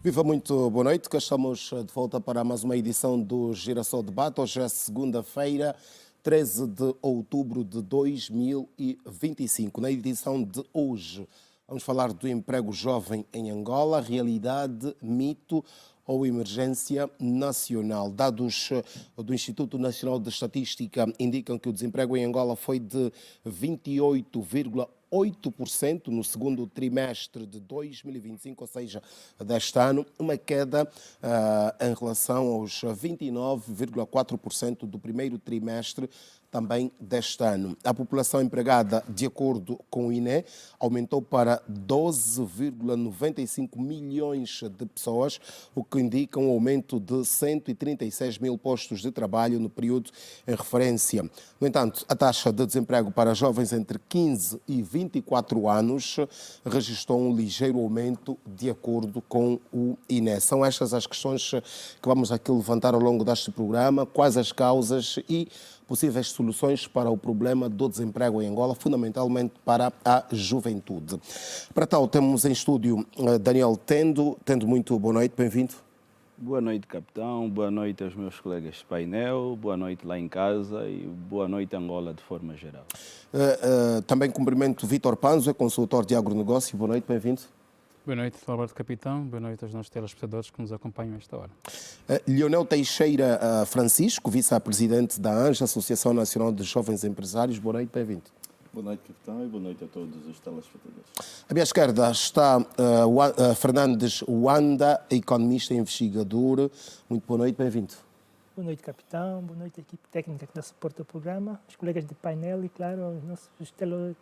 Viva, muito boa noite, cá estamos de volta para mais uma edição do Girassol Debate. Hoje é segunda-feira, 13 de outubro de 2025. Na edição de hoje vamos falar do emprego jovem em Angola, realidade, mito ou emergência nacional. Dados do Instituto Nacional de Estatística indicam que o desemprego em Angola foi de 28,8% no segundo trimestre de 2025, ou seja, deste ano, uma queda em relação aos 29,4% do primeiro trimestre também deste ano. A população empregada, de acordo com o INE, aumentou para 12,95 milhões de pessoas, o que indica um aumento de 136 mil postos de trabalho no período em referência. No entanto, a taxa de desemprego para jovens entre 15 e 24 anos registrou um ligeiro aumento, de acordo com o INE. São estas as questões que vamos aqui levantar ao longo deste programa, quais as causas e possíveis soluções para o problema do desemprego em Angola, fundamentalmente para a juventude. Para tal, temos em estúdio Daniel Tendo. Tendo, muito boa noite, bem-vindo. Boa noite, capitão. Boa noite aos meus colegas de painel. Boa noite lá em casa e boa noite, Angola, de forma geral. Também cumprimento Vítor Panzo, é consultor de agronegócio. Boa noite, bem-vindo. Boa noite, Alberto Capitão. Boa noite aos nossos telespectadores que nos acompanham a esta hora. Leonel Teixeira Francisco, vice-presidente da ANJA, Associação Nacional de Jovens Empresários. Boa noite, bem-vindo. Boa noite, capitão, e boa noite a todos os telespectadores. À minha esquerda está Fernandes Wanda, economista e investigador. Muito boa noite, bem-vindo. Boa noite, capitão. Boa noite, equipe técnica que dá suporte ao programa, os colegas de painel e, claro, os nossos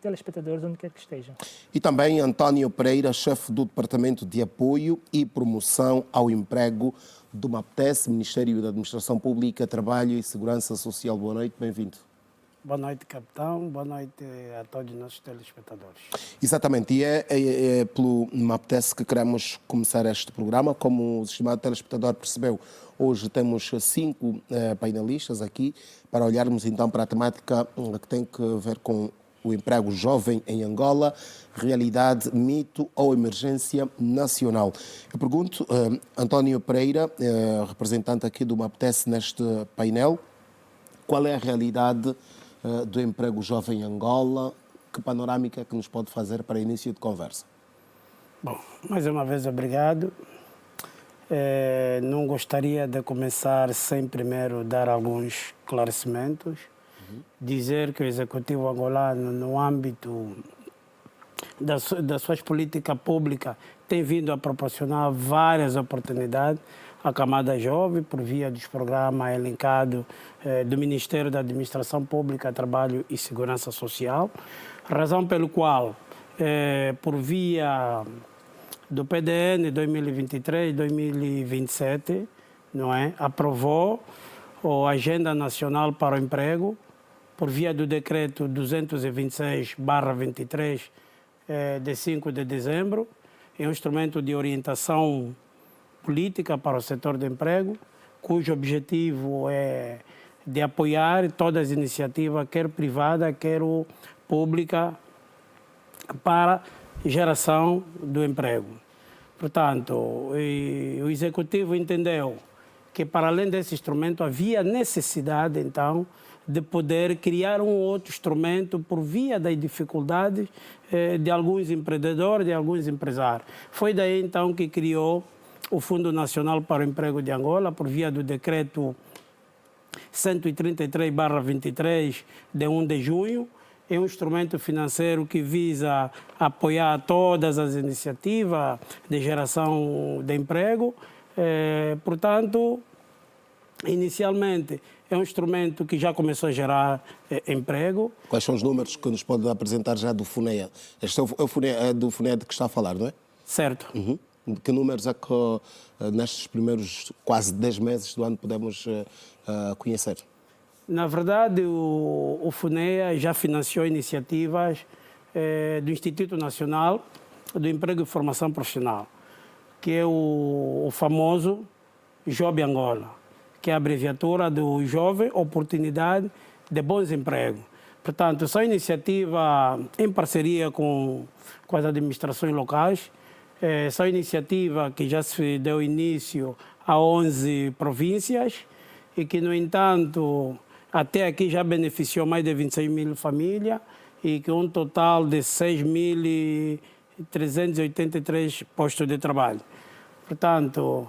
telespectadores, onde quer que estejam. E também António Pereira, chefe do Departamento de Apoio e Promoção ao Emprego do MAPTES, Ministério da Administração Pública, Trabalho e Segurança Social. Boa noite, bem-vindo. Boa noite, capitão. Boa noite a todos os nossos telespectadores. Exatamente, e é pelo MAPTES que queremos começar este programa. Como o estimado telespectador percebeu, hoje temos 5 painelistas aqui para olharmos então para a temática que tem que ver com o emprego jovem em Angola, realidade, mito ou emergência nacional. Eu pergunto, António Pereira, representante aqui do MAPTES neste painel, qual é a realidade do emprego jovem em Angola? Que panorâmica que nos pode fazer para início de conversa? Bom, mais uma vez obrigado. Não gostaria de começar sem primeiro dar alguns esclarecimentos. Dizer que o Executivo angolano, no âmbito das suas políticas públicas, tem vindo a proporcionar várias oportunidades à camada jovem por via dos programas elencados do Ministério da Administração Pública, Trabalho e Segurança Social, razão pelo qual, por via do PDN 2023-2027, não é, aprovou a Agenda Nacional para o Emprego, por via do Decreto 226/23, de 5 de dezembro, é um instrumento de orientação política para o setor de emprego, cujo objetivo é de apoiar todas as iniciativas, quer privada, quer pública, para geração do emprego. Portanto, o Executivo entendeu que, para além desse instrumento, havia necessidade, então, de poder criar um outro instrumento por via das dificuldades de alguns empreendedores, de alguns empresários. Foi daí, então, que criou o Fundo Nacional para o Emprego de Angola, por via do Decreto 133/23, de 1 de junho. É um instrumento financeiro que visa apoiar todas as iniciativas de geração de emprego. Portanto, inicialmente, é um instrumento que já começou a gerar emprego. Quais são os números que nos pode apresentar já do FUNEA? Este é do FUNEA de que está a falar, não é? Certo. Que números é que nestes primeiros quase 10 meses do ano podemos conhecer? Na verdade, o FUNEA já financiou iniciativas do Instituto Nacional do Emprego e Formação Profissional, que é o famoso Job Angola, que é a abreviatura do Jovem Oportunidade de Bons Empregos. Portanto, são iniciativas em parceria com as administrações locais, Essa iniciativa que já se deu início a 11 províncias e que, no entanto, até aqui já beneficiou mais de 26 mil famílias e que um total de 6.383 postos de trabalho. Portanto,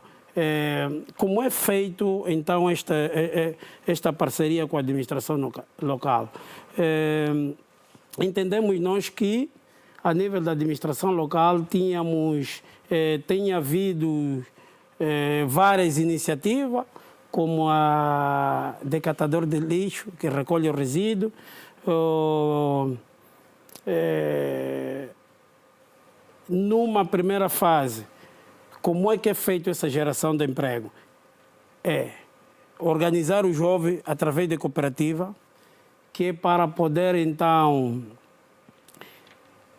como é feito, então, esta parceria com a administração local? Entendemos nós que, a nível da administração local, tem havido várias iniciativas, como a decatador de lixo, que recolhe o resíduo, numa primeira fase. Como é que é feita essa geração de emprego? Organizar o jovem através de cooperativa, que é para poder, então,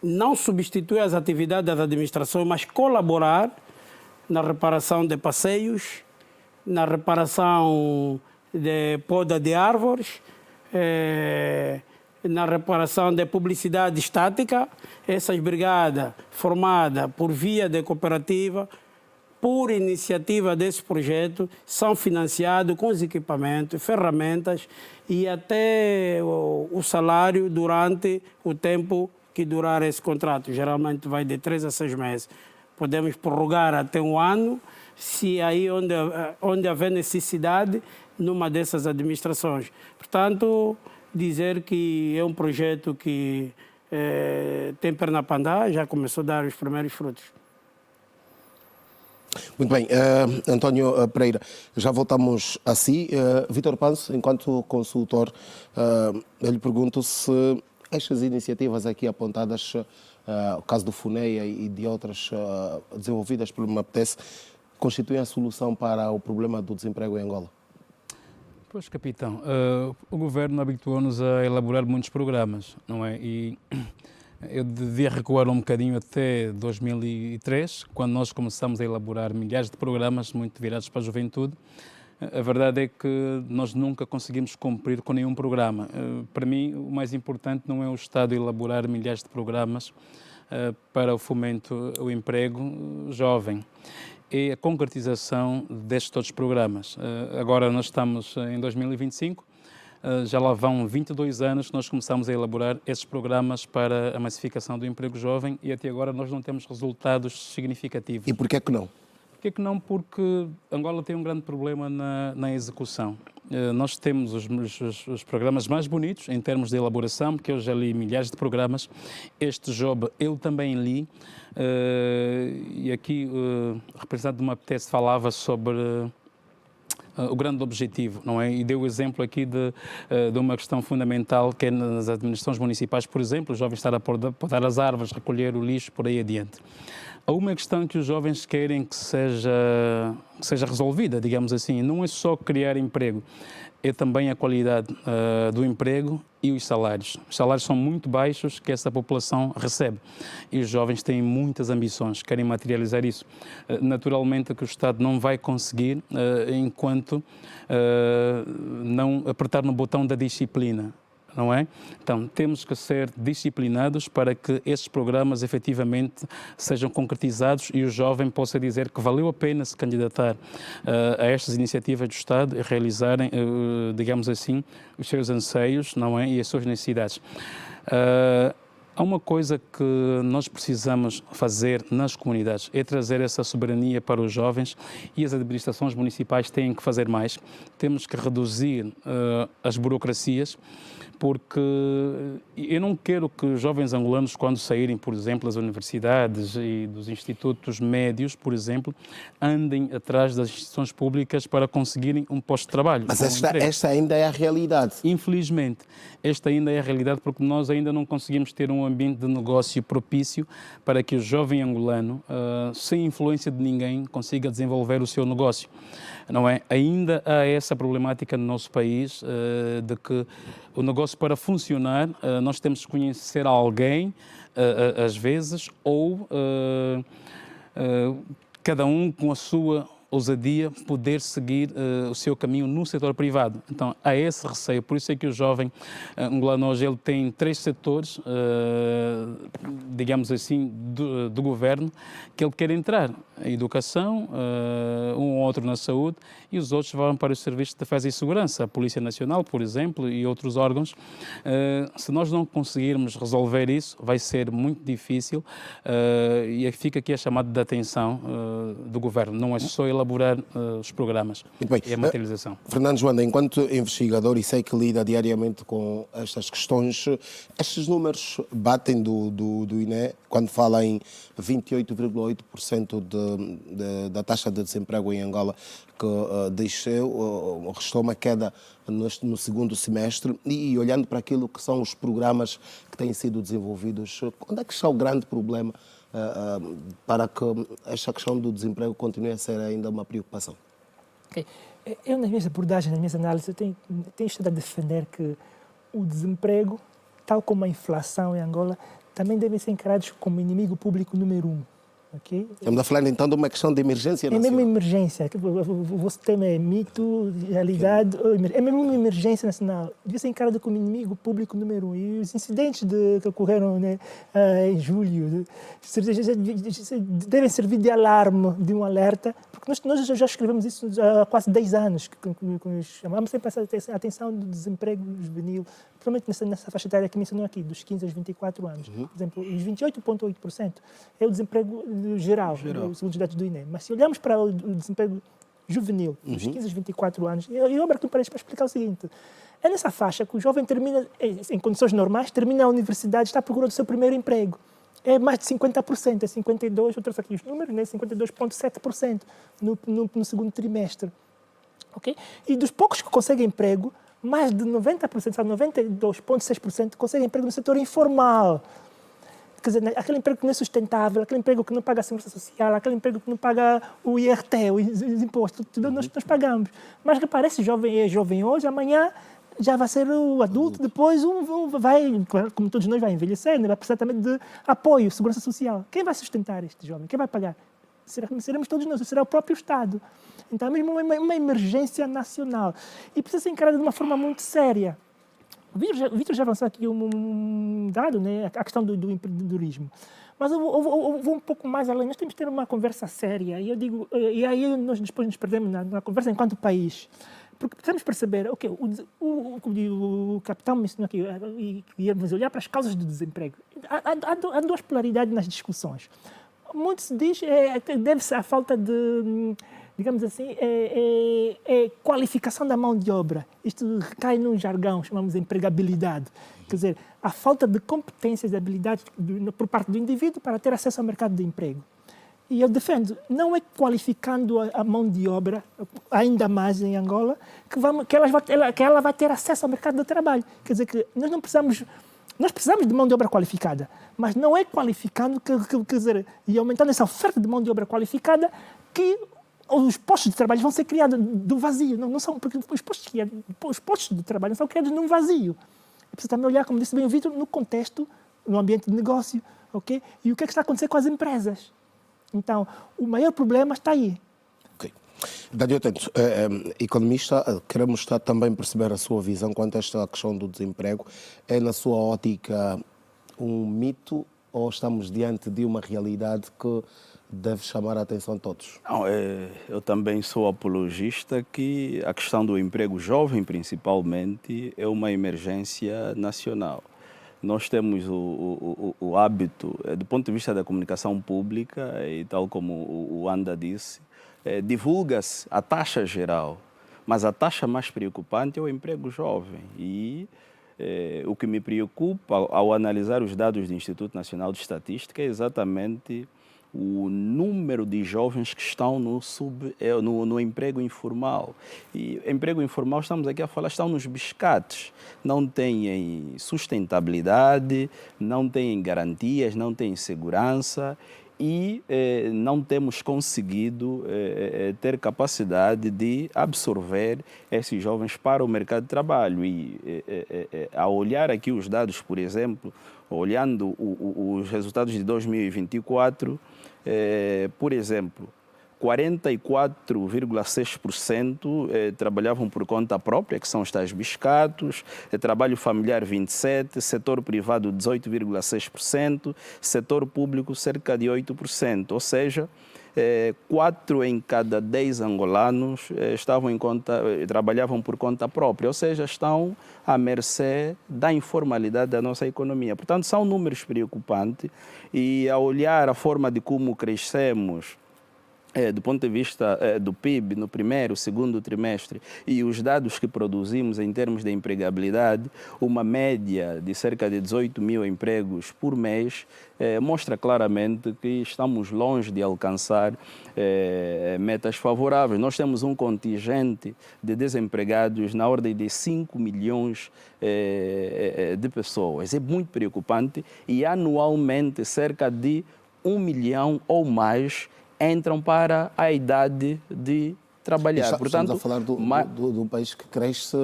não substituir as atividades das administrações, mas colaborar na reparação de passeios, na reparação de poda de árvores, na reparação de publicidade estática. Essas brigadas formadas por via de cooperativa, por iniciativa desse projeto, são financiados com os equipamentos, ferramentas e até o salário durante o tempo que durar esse contrato. Geralmente vai de 3 a 6 meses. Podemos prorrogar até 1 ano, se aí onde haver necessidade numa dessas administrações. Portanto, dizer que é um projeto que tem perna para andar, já começou a dar os primeiros frutos. Muito bem, António Pereira, já voltamos a si. Vítor Panso, enquanto consultor, eu lhe pergunto se estas iniciativas aqui apontadas, o caso do FUNEA e de outras desenvolvidas pelo MAPTES, constituem a solução para o problema do desemprego em Angola? Pois, capitão, o governo habituou-nos a elaborar muitos programas, não é? E eu devia recuar um bocadinho até 2003, quando nós começamos a elaborar milhares de programas muito virados para a juventude. A verdade é que nós nunca conseguimos cumprir com nenhum programa. Para mim, o mais importante não é o Estado elaborar milhares de programas para o fomento ao emprego jovem, é a concretização destes todos os programas. Agora nós estamos em 2025, já lá vão 22 anos que nós começamos a elaborar esses programas para a massificação do emprego jovem e até agora nós não temos resultados significativos. E porquê que não? Porquê que não? Porque Angola tem um grande problema na execução. Nós temos os programas mais bonitos em termos de elaboração, porque eu já li milhares de programas. Este job eu também li. E aqui o representante do MAPTES falava sobre o grande objetivo, não é? E deu o exemplo aqui de uma questão fundamental que é nas administrações municipais, por exemplo, os jovens estar a podar as árvores, recolher o lixo, por aí adiante. Há uma questão que os jovens querem que seja resolvida, digamos assim, não é só criar emprego, é também a qualidade do emprego e os salários. Os salários são muito baixos que essa população recebe e os jovens têm muitas ambições, querem materializar isso. Naturalmente que o Estado não vai conseguir enquanto não apertar no botão da disciplina. Não é? Então, temos que ser disciplinados para que esses programas efetivamente sejam concretizados e o jovem possa dizer que valeu a pena se candidatar a estas iniciativas do Estado e realizarem, digamos assim, os seus anseios, não é? E as suas necessidades. Há uma coisa que nós precisamos fazer nas comunidades, é trazer essa soberania para os jovens e as administrações municipais têm que fazer mais. Temos que reduzir as burocracias, porque eu não quero que os jovens angolanos, quando saírem, por exemplo, das universidades e dos institutos médios, por exemplo, andem atrás das instituições públicas para conseguirem um posto de trabalho. Mas esta ainda é a realidade. Infelizmente, esta ainda é a realidade porque nós ainda não conseguimos ter um ambiente de negócio propício para que o jovem angolano, sem influência de ninguém, consiga desenvolver o seu negócio. Não é? Ainda há essa problemática no nosso país de que o negócio para funcionar nós temos que conhecer alguém, às vezes, ou cada um com a sua ousadia poder seguir o seu caminho no setor privado. Então, há esse receio. Por isso é que o jovem angolano hoje ele tem 3 setores, digamos assim, do governo que ele quer entrar. A educação, um ou outro na saúde, e os outros vão para os serviços de defesa e segurança, a Polícia Nacional, por exemplo, e outros órgãos. Se nós não conseguirmos resolver isso, vai ser muito difícil, e fica aqui a chamada de atenção do governo. Não é só elaborar os programas, Muito bem. é a materialização. Fernando Joanda, enquanto investigador e sei que lida diariamente com estas questões, estes números batem do INE quando fala em 28,8% da taxa de desemprego em Angola, que restou uma queda no segundo semestre, e olhando para aquilo que são os programas que têm sido desenvolvidos, onde é que está o grande problema para que esta questão do desemprego continue a ser ainda uma preocupação? Okay. Eu, nas minhas abordagens, nas minhas análises, eu tenho estado a defender que o desemprego, tal como a inflação em Angola, também devem ser encarados como inimigo público número 1. Okay? Estamos a falar então de uma questão de emergência nacional. É mesmo emergência. O vosso tema é mito, realidade. É mesmo uma emergência nacional. Devia ser encarado como inimigo público número 1. E os incidentes que ocorreram, né, em julho devem servir de alarme, de um alerta, porque nós já escrevemos isso há quase 10 anos. Chamamos sempre a atenção do desemprego juvenil, principalmente nessa faixa etária que mencionou aqui, dos 15 aos 24 anos. Por exemplo, os 28,8% é o desemprego geral, segundo os dados do INE. Mas se olharmos para o desemprego juvenil, dos 15 aos 24 anos, eu abro aqui um parênteses para explicar o seguinte. É nessa faixa que o jovem termina, em condições normais, termina a universidade, está à procura do seu primeiro emprego. É mais de 50%, é 52%, eu trouxe aqui os números, né? 52,7% no segundo trimestre. Okay? E dos poucos que conseguem emprego, mais de 90%, 92,6% conseguem emprego no setor informal. Quer dizer, aquele emprego que não é sustentável, aquele emprego que não paga a segurança social, aquele emprego que não paga o IRT, os impostos, tudo nós pagamos. Mas que parece jovem, é jovem hoje, amanhã já vai ser o adulto, depois vai, como todos nós, vai envelhecer, vai precisar também de apoio, segurança social. Quem vai sustentar este jovem? Quem vai pagar? Seremos todos nós, será o próprio Estado. Então é mesmo uma emergência nacional. E precisa ser encarada de uma forma muito séria. O Vítor já avançou aqui um dado, né, a questão do empreendedorismo. Mas eu vou um pouco mais além. Nós temos que ter uma conversa séria. E eu digo, e aí nós depois nos perdemos na conversa enquanto país. Porque precisamos perceber, ok, o capitão mencionou aqui, e íamos olhar para as causas do desemprego. Há duas polaridades nas discussões. Muito se diz que deve-se à falta de, digamos assim, qualificação da mão de obra. Isto recai num jargão, chamamos de empregabilidade. Quer dizer, a falta de competências e habilidades por parte do indivíduo para ter acesso ao mercado de emprego. E eu defendo, não é qualificando a mão de obra, ainda mais em Angola, que ela vai ter acesso ao mercado de trabalho. Quer dizer, que nós precisamos de mão de obra qualificada, mas não é qualificando, quer dizer, e aumentando essa oferta de mão de obra qualificada que os postos de trabalho vão ser criados do vazio. Não são, porque os postos de trabalho não são criados num vazio. É preciso também olhar, como disse bem o Vítor, no contexto, no ambiente de negócio, ok? E o que é que está a acontecer com as empresas. Então, o maior problema está aí. Ok. Daniel Tento, economista, queremos também perceber a sua visão quanto a esta questão do desemprego. É, na sua ótica, um mito ou estamos diante de uma realidade que deve chamar a atenção de todos? Não, eu também sou apologista que a questão do emprego jovem, principalmente, é uma emergência nacional. Nós temos o hábito, do ponto de vista da comunicação pública, e tal como o Anda disse, divulga-se a taxa geral, mas a taxa mais preocupante é o emprego jovem. E o que me preocupa ao analisar os dados do Instituto Nacional de Estatística é exatamente o número de jovens que estão no emprego informal. E emprego informal, estamos aqui a falar, estão nos biscates. Não têm sustentabilidade, não têm garantias, não têm segurança e não temos conseguido ter capacidade de absorver esses jovens para o mercado de trabalho. E ao olhar aqui os dados, por exemplo, olhando os resultados de 2024, por exemplo, 44,6% trabalhavam por conta própria, que são os tais biscatos, trabalho familiar 27%, setor privado 18,6%, setor público cerca de 8%, ou seja, 4 em cada 10 angolanos trabalhavam por conta própria, ou seja, estão à mercê da informalidade da nossa economia. Portanto, são números preocupantes e, ao olhar a forma de como crescemos, do ponto de vista do PIB no primeiro, segundo trimestre e os dados que produzimos em termos de empregabilidade, uma média de cerca de 18 mil empregos por mês mostra claramente que estamos longe de alcançar metas favoráveis. Nós temos um contingente de desempregados na ordem de 5 milhões de pessoas. É muito preocupante e anualmente cerca de 1 milhão ou mais entram para a idade de trabalhar. Portanto, estamos a falar de um país que cresce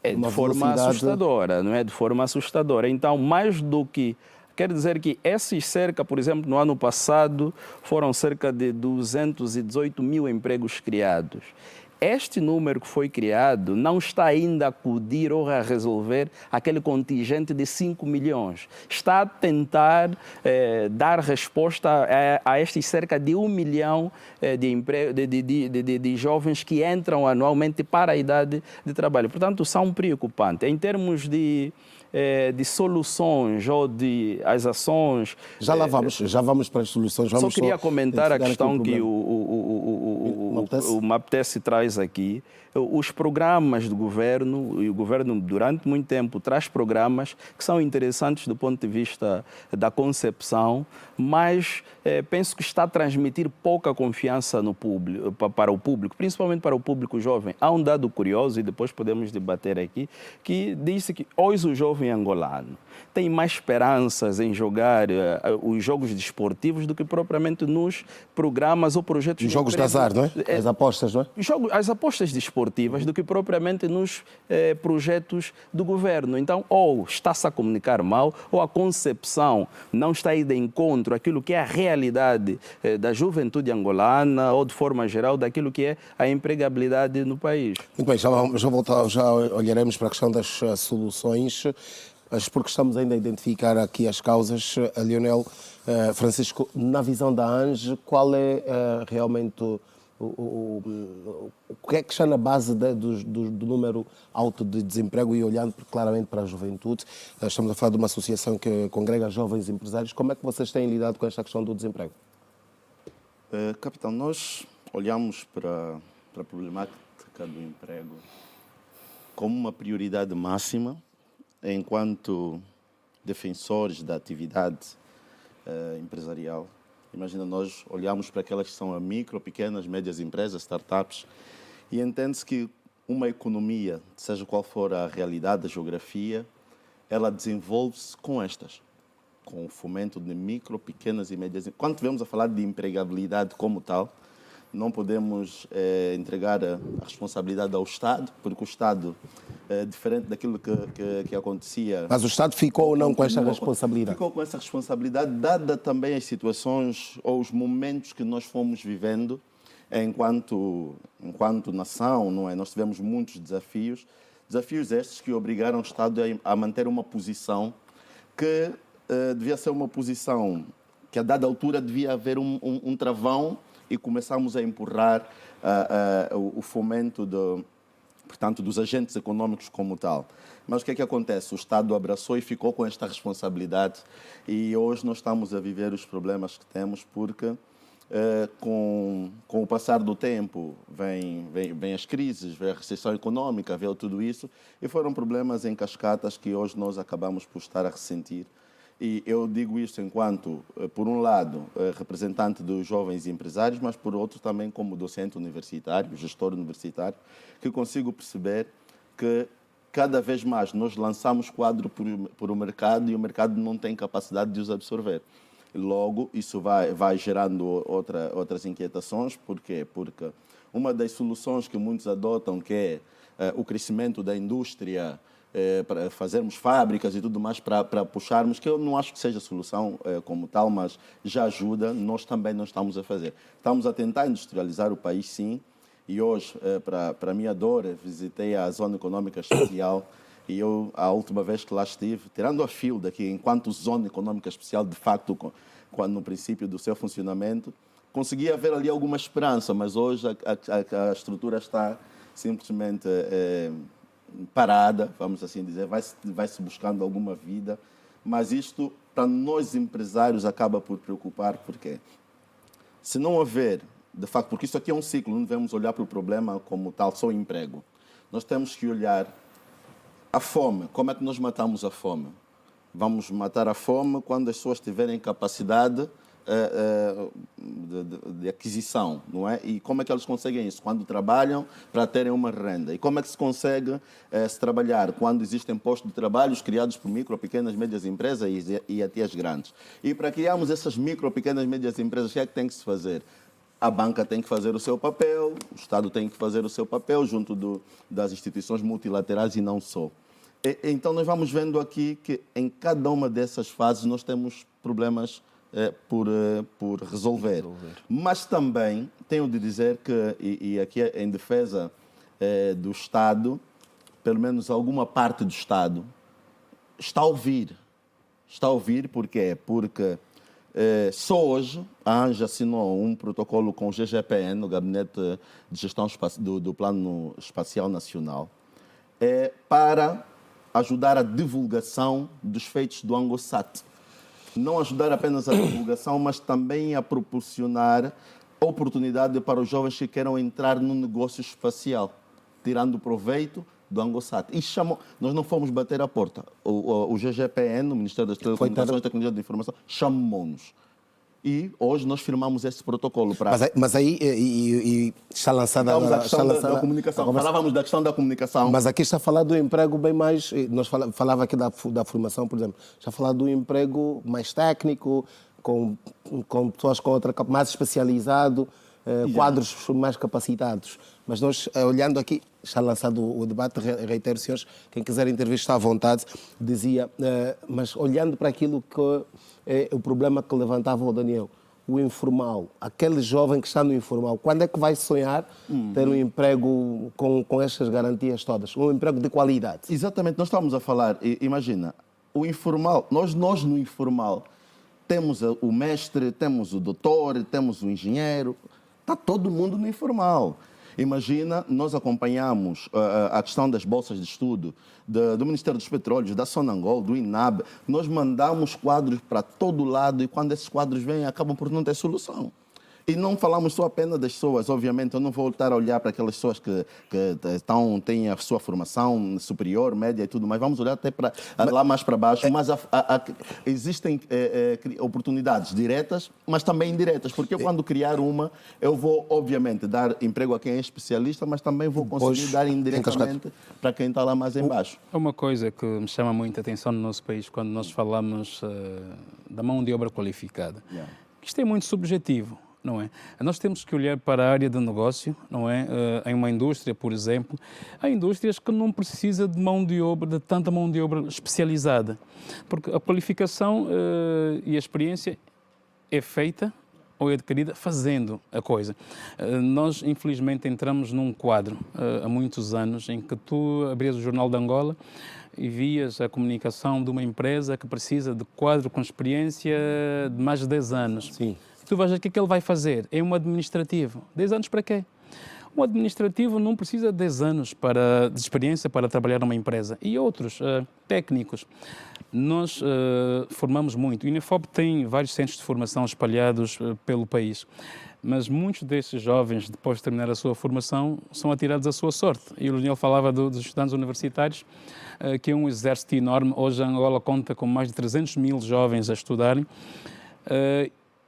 de forma assustadora, não é? De forma assustadora. Então, mais do que... Quer dizer que esses cerca, por exemplo, no ano passado, foram cerca de 218 mil empregos criados. Este número que foi criado não está ainda a acudir ou a resolver aquele contingente de 5 milhões. Está a tentar dar resposta a estes cerca de 1 milhão de jovens que entram anualmente para a idade de trabalho. Portanto, são preocupantes. Em termos de soluções ou de as ações... Já vamos para as soluções. Só queria comentar a questão que o MAPTES traz aqui. Os programas do governo, e o governo durante muito tempo traz programas que são interessantes do ponto de vista da concepção, mas penso que está a transmitir pouca confiança no público, para o público, principalmente para o público jovem. Há um dado curioso, e depois podemos debater aqui, que diz que hoje o jovem angolano tem mais esperanças em jogar os jogos desportivos do que propriamente nos programas ou projetos... Os jogos de azar, não é? As apostas, não é? As apostas desportivas do que propriamente nos projetos do governo. Então, ou está-se a comunicar mal, ou a concepção não está aí de encontro àquilo que é a realidade da juventude angolana, ou de forma geral, daquilo que é a empregabilidade no país. Muito bem, já olharemos para a questão das soluções, mas porque estamos ainda a identificar aqui as causas. Lionel, Francisco, na visão da ANGE, qual é realmente o que é que está na base do número alto de desemprego e olhando claramente para a juventude? Estamos a falar de uma associação que congrega jovens empresários. Como é que vocês têm lidado com esta questão do desemprego? Capitão, nós olhamos para a problemática do emprego como uma prioridade máxima enquanto defensores da atividade empresarial. Imagina, nós olhamos para aquelas que são a micro, pequenas, médias empresas, startups, e entende-se que uma economia, seja qual for a realidade, a geografia, ela desenvolve-se com estas, com o fomento de micro, pequenas e médias empresas. Quando tivemos a falar de empregabilidade como tal, não podemos entregar a responsabilidade ao Estado, porque o Estado, diferente daquilo que acontecia... Mas o Estado ficou ou não com esta responsabilidade? Ficou com essa responsabilidade, dada também as situações ou os momentos que nós fomos vivendo enquanto nação, não é? Nós tivemos muitos desafios estes que obrigaram o Estado a manter uma posição que devia ser uma posição que, a dada altura, devia haver um travão e começamos a empurrar o fomento portanto, dos agentes econômicos como tal. Mas o que é que acontece? O Estado abraçou e ficou com esta responsabilidade e hoje nós estamos a viver os problemas que temos porque com o passar do tempo vem as crises, vem a recessão econômica, veio tudo isso e foram problemas em cascatas que hoje nós acabamos por estar a ressentir. E eu digo isso enquanto, por um lado, representante dos jovens empresários, mas por outro também como docente universitário, gestor universitário, que consigo perceber que cada vez mais nós lançamos quadro por o mercado e o mercado não tem capacidade de os absorver. Logo, isso vai gerando outras inquietações. Por quê? Porque uma das soluções que muitos adotam, que é o crescimento da indústria para fazermos fábricas e tudo mais para puxarmos, que eu não acho que seja a solução como tal, mas já ajuda, nós também não estamos a fazer. Estamos a tentar industrializar o país, sim, e hoje, para a minha dor, visitei a Zona Econômica Especial e eu, a última vez que lá estive, tirando a fio daqui, enquanto Zona Econômica Especial, de facto, quando no princípio do seu funcionamento, conseguia ver ali alguma esperança, mas hoje a estrutura está simplesmente parada, vamos assim dizer, vai-se buscando alguma vida, mas isto, para nós empresários, acaba por preocupar, porque se não houver, de facto, porque isso aqui é um ciclo, não devemos olhar para o problema como tal, só emprego. Nós temos que olhar a fome. Como é que nós matamos a fome? Vamos matar a fome quando as pessoas tiverem capacidade de aquisição, não é? E como é que eles conseguem isso? Quando trabalham para terem uma renda. E como é que se consegue se trabalhar? Quando existem postos de trabalho criados por micro, pequenas, médias empresas e até as grandes. E para criarmos essas micro, pequenas, médias empresas, o que é que tem que se fazer? A banca tem que fazer o seu papel, o Estado tem que fazer o seu papel junto das instituições multilaterais e não só. Então, nós vamos vendo aqui que em cada uma dessas fases nós temos problemas por resolver. Mas também tenho de dizer que, e aqui em defesa do Estado, pelo menos alguma parte do Estado, está a ouvir. Está a ouvir porquê? Porque só hoje a ANJA assinou um protocolo com o GGPN, o Gabinete de Gestão do Plano Espacial Nacional, para ajudar a divulgação dos feitos do ANGOSAT. Não ajudar apenas a divulgação, mas também a proporcionar oportunidade para os jovens que queiram entrar no negócio espacial, tirando proveito do ANGOSAT. E nós não fomos bater a porta. O GGPN, o Ministério das Telecomunicações e Tecnologia de Informação, chamou-nos. E hoje nós firmamos esse protocolo. Mas aí está lançada a questão da comunicação. Falávamos da questão da comunicação. Mas aqui está a falar do emprego bem mais... Nós falava aqui da formação, por exemplo. Está a falar do emprego mais técnico, com pessoas com mais especializado, quadros mais capacitados. Mas nós, olhando aqui, está lançado o debate, reitero, senhores, quem quiser intervir está à vontade, dizia, mas olhando para aquilo que é o problema que levantava o Daniel, o informal, aquele jovem que está no informal, quando é que vai sonhar ter um emprego com estas garantias todas? Um emprego de qualidade? Exatamente, nós estamos a falar, imagina, o informal, nós no informal temos o mestre, temos o doutor, temos o engenheiro, está todo mundo no informal. Imagina, nós acompanhamos a questão das bolsas de estudo do Ministério dos Petróleos, da Sonangol, do INAB. Nós mandamos quadros para todo lado e quando esses quadros vêm, acabam por não ter solução. E não falamos só apenas das pessoas, obviamente, eu não vou voltar a olhar para aquelas pessoas que têm a sua formação superior, média e tudo mais, vamos olhar até lá mais para baixo, mas existem oportunidades diretas, mas também indiretas, porque eu quando criar eu vou, obviamente, dar emprego a quem é especialista, mas também vou conseguir dar indiretamente para quem está lá mais em baixo. Uma coisa que me chama muita atenção no nosso país, quando nós falamos da mão de obra qualificada, isto é muito subjetivo. Não é? Nós temos que olhar para a área de negócio, não é? Em uma indústria, por exemplo, há indústrias que não precisam de mão de obra, de tanta mão de obra especializada, porque a qualificação e a experiência é feita ou é adquirida fazendo a coisa. Nós, infelizmente, entramos num quadro há muitos anos em que tu abrias o Jornal de Angola e vias a comunicação de uma empresa que precisa de quadro com experiência de mais de 10 anos. Sim. Tu vais ver o que é que ele vai fazer. É um administrativo. 10 anos para quê? Um administrativo não precisa de 10 anos de experiência para trabalhar numa empresa. E outros técnicos. Nós formamos muito. O INEFOP tem vários centros de formação espalhados pelo país. Mas muitos desses jovens, depois de terminar a sua formação, são atirados à sua sorte. E o Daniel falava dos estudantes universitários, que é um exército enorme. Hoje a Angola conta com mais de 300 mil jovens a estudarem.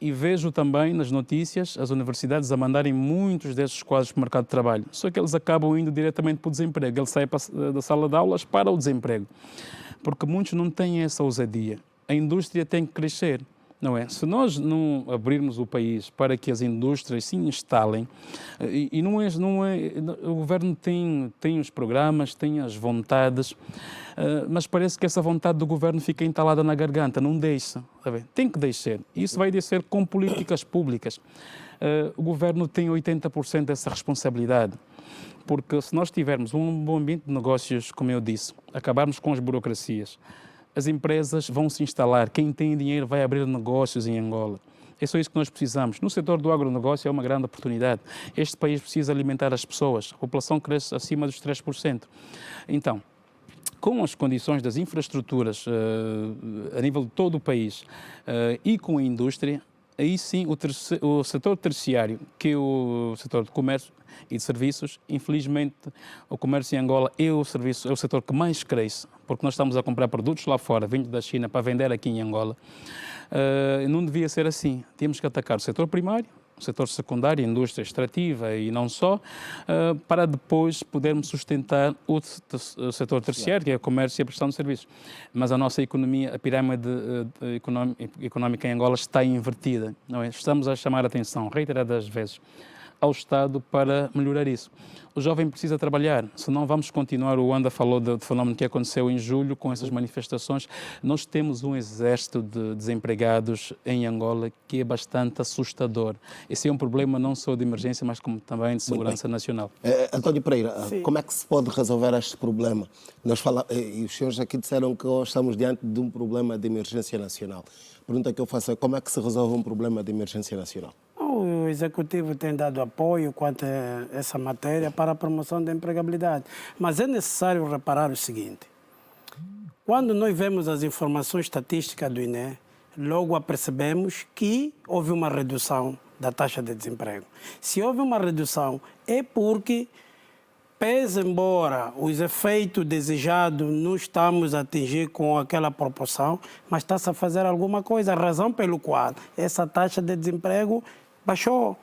E vejo também nas notícias as universidades a mandarem muitos desses quadros para o mercado de trabalho. Só que eles acabam indo diretamente para o desemprego. Eles saem da sala de aulas para o desemprego. Porque muitos não têm essa ousadia. A indústria tem que crescer. não é? Se nós não abrirmos o país para que as indústrias se instalem, e o governo tem os programas, tem as vontades, mas parece que essa vontade do governo fica entalada na garganta, não deixa. Tem que deixar. Isso vai descer com políticas públicas. O governo tem 80% dessa responsabilidade. Porque se nós tivermos um bom ambiente de negócios, como eu disse, acabarmos com as burocracias, as empresas vão se instalar, quem tem dinheiro vai abrir negócios em Angola. É só isso que nós precisamos. No setor do agronegócio é uma grande oportunidade. Este país precisa alimentar as pessoas. A população cresce acima dos 3%. Então, com as condições das infraestruturas a nível de todo o país e com a indústria, aí sim o setor terciário, que é o setor de comércio e de serviços, infelizmente o comércio em Angola é o setor que mais cresce, porque nós estamos a comprar produtos lá fora, vindos da China, para vender aqui em Angola. Não devia ser assim. Temos que atacar o setor primário, o setor secundário, a indústria extrativa e não só, para depois podermos sustentar o setor terciário, que é o comércio e a prestação de serviços. Mas a nossa economia, a pirâmide económica em Angola está invertida, não é? Estamos a chamar a atenção reiteradas vezes ao Estado para melhorar isso. O jovem precisa trabalhar, senão vamos continuar. O Wanda falou do fenómeno que aconteceu em julho com essas manifestações. Nós temos um exército de desempregados em Angola que é bastante assustador. Esse é um problema não só de emergência, mas como também de segurança nacional. António Pereira, como é que se pode resolver este problema? E os senhores aqui disseram que hoje estamos diante de um problema de emergência nacional. A pergunta que eu faço é como é que se resolve um problema de emergência nacional? O Executivo tem dado apoio quanto a essa matéria para a promoção da empregabilidade. Mas é necessário reparar o seguinte. Quando nós vemos as informações estatísticas do INE, logo apercebemos que houve uma redução da taxa de desemprego. Se houve uma redução, é porque, pese embora os efeitos desejados não estamos a atingir com aquela proporção, mas está-se a fazer alguma coisa, a razão pelo qual essa taxa de desemprego baixou.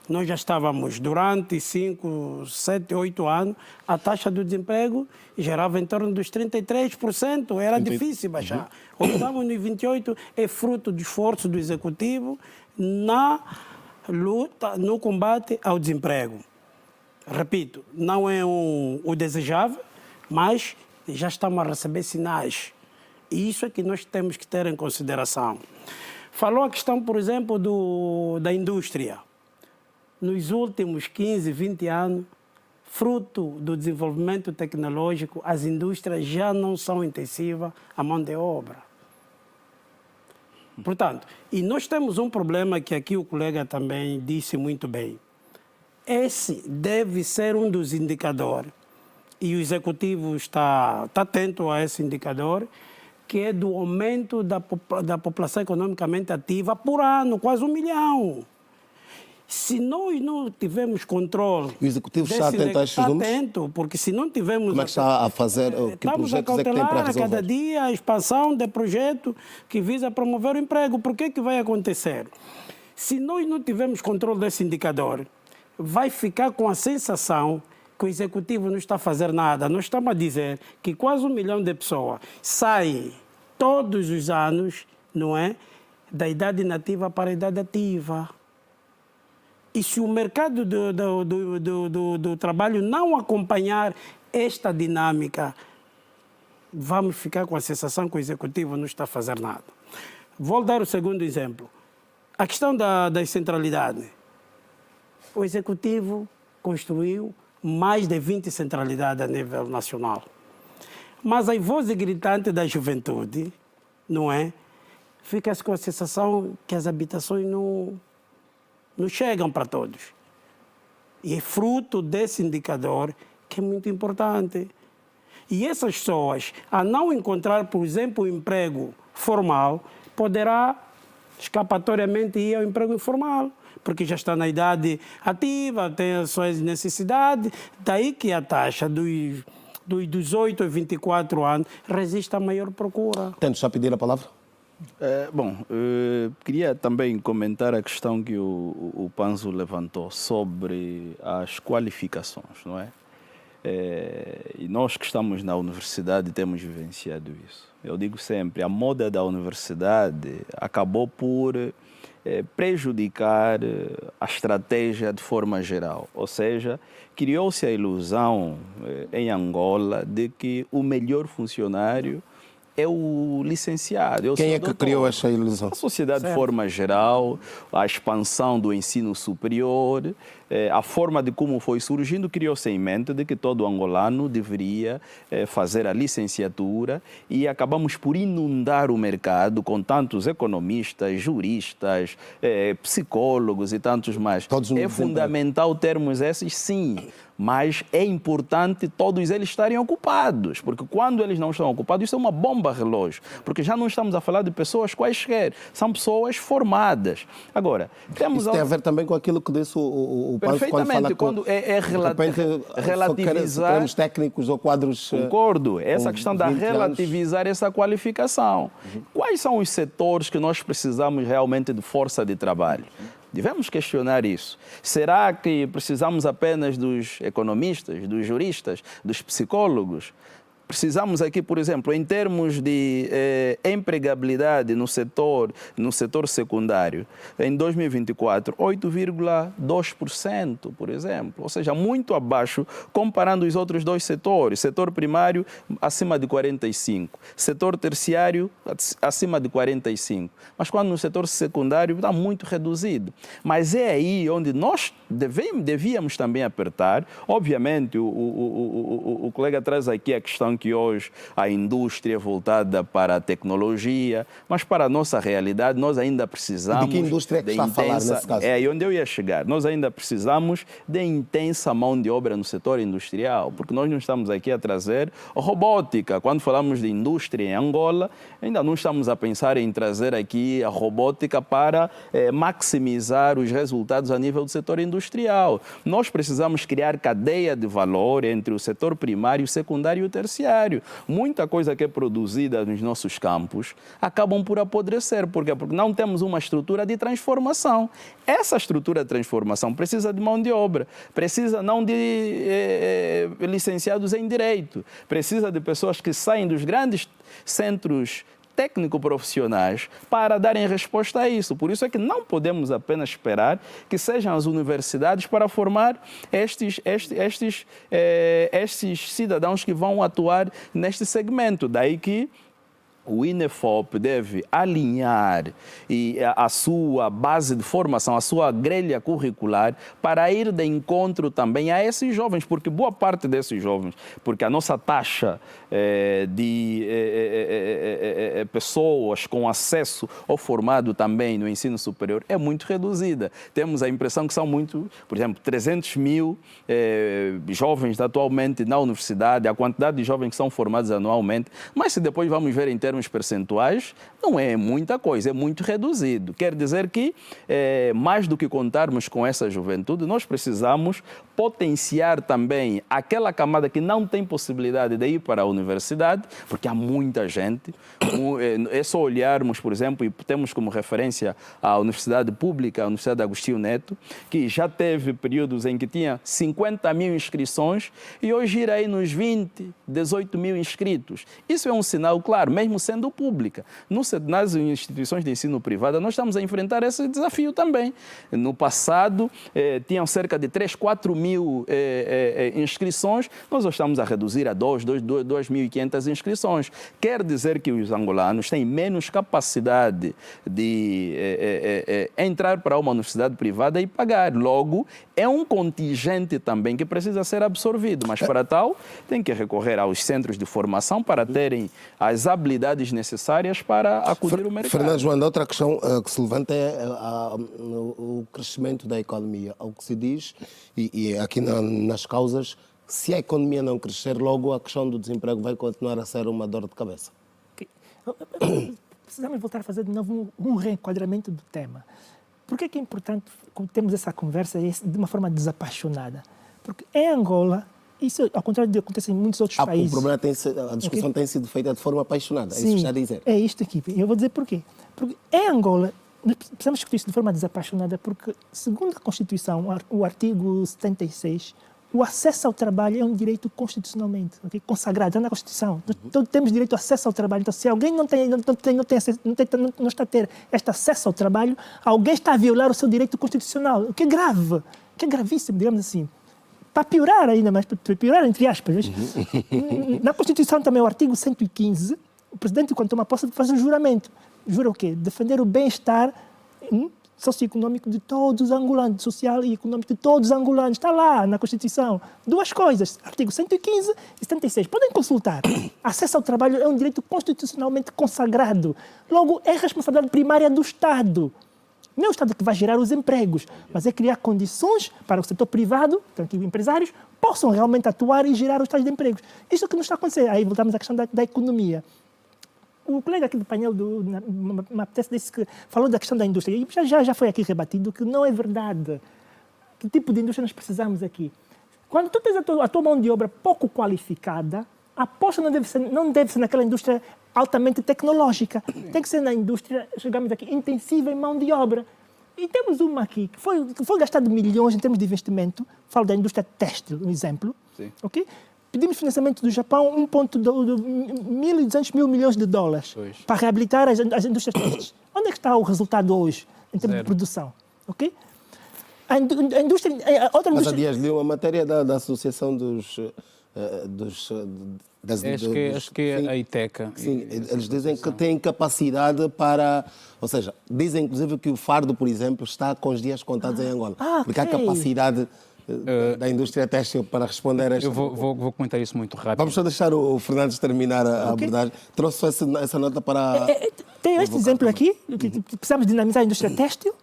Nós já estávamos, durante 5, 7, 8 anos, a taxa do desemprego gerava em torno dos 33%, era difícil baixar. Hoje estamos nos 28%, é fruto do esforço do Executivo na luta, no combate ao desemprego. Repito, não é o desejável, mas já estamos a receber sinais. E isso é que nós temos que ter em consideração. Falou a questão, por exemplo, da indústria. Nos últimos 15, 20 anos, fruto do desenvolvimento tecnológico, as indústrias já não são intensivas à mão de obra. Portanto, e nós temos um problema que aqui o colega também disse muito bem. Esse deve ser um dos indicadores, e o Executivo está atento a esse indicador, que é do aumento da população economicamente ativa por ano, quase 1 milhão. Se nós não tivermos controle... O Executivo está atento a estes números? Está atento, porque se não tivermos... Como é que está a fazer? Que projetos é que tem para resolver? A cada dia a expansão de projeto que visa promover o emprego. Por que vai acontecer? Se nós não tivermos controle desse indicador, vai ficar com a sensação que o Executivo não está a fazer nada. Nós estamos a dizer que quase 1 milhão de pessoas saem todos os anos, não é, da idade inativa para a idade ativa. E se o mercado do trabalho não acompanhar esta dinâmica, vamos ficar com a sensação que o Executivo não está a fazer nada. Vou dar o segundo exemplo. A questão da centralidade. O Executivo construiu mais de 20 centralidades a nível nacional. Mas a voz gritante da juventude, não é? Fica-se com a sensação que as habitações não chegam para todos. E é fruto desse indicador que é muito importante. E essas pessoas, a não encontrar, por exemplo, um emprego formal, poderá escapatoriamente ir ao emprego informal, porque já está na idade ativa, tem as suas necessidades, daí que a taxa dos 18 a 24 anos resiste à maior procura. Tento já pedir a palavra? Queria também comentar a questão que o Panzo levantou sobre as qualificações, não é? E nós que estamos na universidade temos vivenciado isso. Eu digo sempre, a moda da universidade acabou por prejudicar a estratégia de forma geral. Ou seja, criou-se a ilusão em Angola de que o melhor funcionário é o licenciado. Quem é que criou essa ilusão? A sociedade de forma geral, a expansão do ensino superior, a forma de como foi surgindo, criou-se em mente de que todo angolano deveria fazer a licenciatura e acabamos por inundar o mercado com tantos economistas, juristas, psicólogos e tantos mais. É fundamental termos esses, sim, mas é importante todos eles estarem ocupados, porque quando eles não estão ocupados, isso é uma bomba relógio, porque já não estamos a falar de pessoas quaisquer, são pessoas formadas. Agora, temos... Isso tem a ver também com aquilo que disse o Pancho perfeitamente, quando relativizar... termos técnicos ou quadros... Concordo, essa questão da relativizar essa qualificação. Quais são os setores que nós precisamos realmente de força de trabalho? Devemos questionar isso. Será que precisamos apenas dos economistas, dos juristas, dos psicólogos? Precisamos aqui, por exemplo, em termos de empregabilidade no setor secundário, em 2024, 8,2%, por exemplo. Ou seja, muito abaixo, comparando os outros dois setores. Setor primário, acima de 45%. Setor terciário, acima de 45%. Mas quando no setor secundário está muito reduzido. Mas é aí onde nós devíamos também apertar. Obviamente, o colega traz aqui a questão que hoje a indústria é voltada para a tecnologia, mas para a nossa realidade nós ainda precisamos... De que indústria é que está a falar nesse caso? É aí onde eu ia chegar. Nós ainda precisamos de intensa mão de obra no setor industrial, porque nós não estamos aqui a trazer robótica. Quando falamos de indústria em Angola, ainda não estamos a pensar em trazer aqui a robótica para maximizar os resultados a nível do setor industrial. Nós precisamos criar cadeia de valor entre o setor primário, secundário e o terciário. Muita coisa que é produzida nos nossos campos acabam por apodrecer. Por quê? Porque não temos uma estrutura de transformação. Essa estrutura de transformação precisa de mão de obra, precisa não de licenciados em direito, precisa de pessoas que saem dos grandes centros técnico-profissionais para darem resposta a isso. Por isso é que não podemos apenas esperar que sejam as universidades para formar estes cidadãos que vão atuar neste segmento. Daí que o INEFOP deve alinhar a sua base de formação, a sua grelha curricular, para ir de encontro também a esses jovens, porque boa parte desses jovens, porque a nossa taxa de pessoas com acesso ao formado também no ensino superior é muito reduzida. Temos a impressão que são por exemplo, 300 mil jovens atualmente na universidade, a quantidade de jovens que são formados anualmente, mas se depois vamos ver em termos percentuais, não é muita coisa, é muito reduzido. Quer dizer que, mais do que contarmos com essa juventude, nós precisamos potenciar também aquela camada que não tem possibilidade de ir para a universidade, porque há muita gente. É só olharmos, por exemplo, e temos como referência a Universidade Pública, a Universidade Agostinho Neto, que já teve períodos em que tinha 50 mil inscrições e hoje irá aí nos 18 mil inscritos. Isso é um sinal claro, mesmo sendo pública. Nas instituições de ensino privado, nós estamos a enfrentar esse desafio também. No passado, tinham cerca de 3, 4 mil inscrições, nós estamos a reduzir a 2.500 inscrições. Quer dizer que os angolanos têm menos capacidade de entrar para uma universidade privada e pagar. Logo, é um contingente também que precisa ser absorvido, mas para tal, tem que recorrer aos centros de formação para terem as habilidades necessárias para acudir ao mercado. Fernando João, outra questão que se levanta é o crescimento da economia. Ao que se diz, e aqui nas causas, se a economia não crescer, logo a questão do desemprego vai continuar a ser uma dor de cabeça. Precisamos voltar a fazer de novo um reenquadramento do tema. Por que é importante termos essa conversa de uma forma desapaixonada? Porque em Angola, isso, ao contrário do que acontece em muitos outros países... O problema a discussão tem sido feita de forma apaixonada, Sim, é isso que está a dizer. É isto aqui. Eu vou dizer porquê. Porque em Angola, nós precisamos discutir isso de forma desapaixonada, porque, segundo a Constituição, o artigo 76, O acesso ao trabalho é um direito constitucionalmente, okay? Consagrado, está na Constituição. Todos temos direito ao acesso ao trabalho. Então, se alguém não está a ter este acesso ao trabalho, alguém está a violar o seu direito constitucional, o que é grave, que é gravíssimo, digamos assim. Para piorar ainda mais, para piorar entre aspas, na Constituição também, o artigo 115, o presidente, quando toma posse, faz um juramento. Jura o quê? Defender o bem-estar socioeconômico de todos os angolanos, social e econômico de todos os angolanos. Está lá na Constituição. Duas coisas, artigo 115 e 76. Podem consultar. Acesso ao trabalho é um direito constitucionalmente consagrado. Logo, é responsabilidade primária do Estado. Não é o Estado que vai gerar os empregos, mas é criar condições para o setor privado, portanto, os empresários, possam realmente atuar e gerar os tais de empregos. Isto é o que não está a acontecer. Aí voltamos à questão da economia. O colega aqui do painel disse que falou da questão da indústria, e já foi aqui rebatido que não é verdade. Que tipo de indústria nós precisamos aqui? Quando tu tens a tua mão de obra pouco qualificada, a aposta não deve ser naquela indústria altamente tecnológica. Tem que ser na indústria, chegamos aqui, intensiva em mão de obra. E temos uma aqui que foi gastado milhões em termos de investimento. Falo da indústria têxtil, um exemplo. Sim. Okay? Pedimos financiamento do Japão, 1.200 mil milhões de dólares para reabilitar as indústrias têxteis. Onde é que está o resultado hoje, em termos de produção? Okay? A indústria... Mas há dias li uma matéria da Associação Acho que é a ITECA. Sim, eles dizem que têm capacidade para... Ou seja, dizem inclusive que o fardo, por exemplo, está com os dias contados em Angola. Porque há capacidade da indústria têxtil para responder a esta... Eu vou comentar isso muito rápido. Vamos só deixar o Fernandes terminar a abordagem. Trouxe essa nota para... Tem este exemplo aqui, que precisamos dinamizar a indústria têxtil.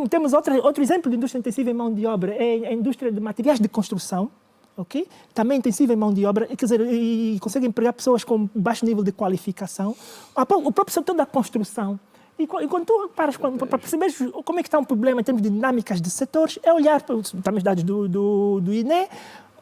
Temos outro exemplo de indústria intensiva em mão de obra, é a indústria de materiais de construção. Okay? Também intensiva em mão de obra, quer dizer, e consegue empregar pessoas com baixo nível de qualificação. O próprio setor da construção. E quando tu paras para perceber como é que está um problema em termos de dinâmicas de setores, é olhar para os dados do INE,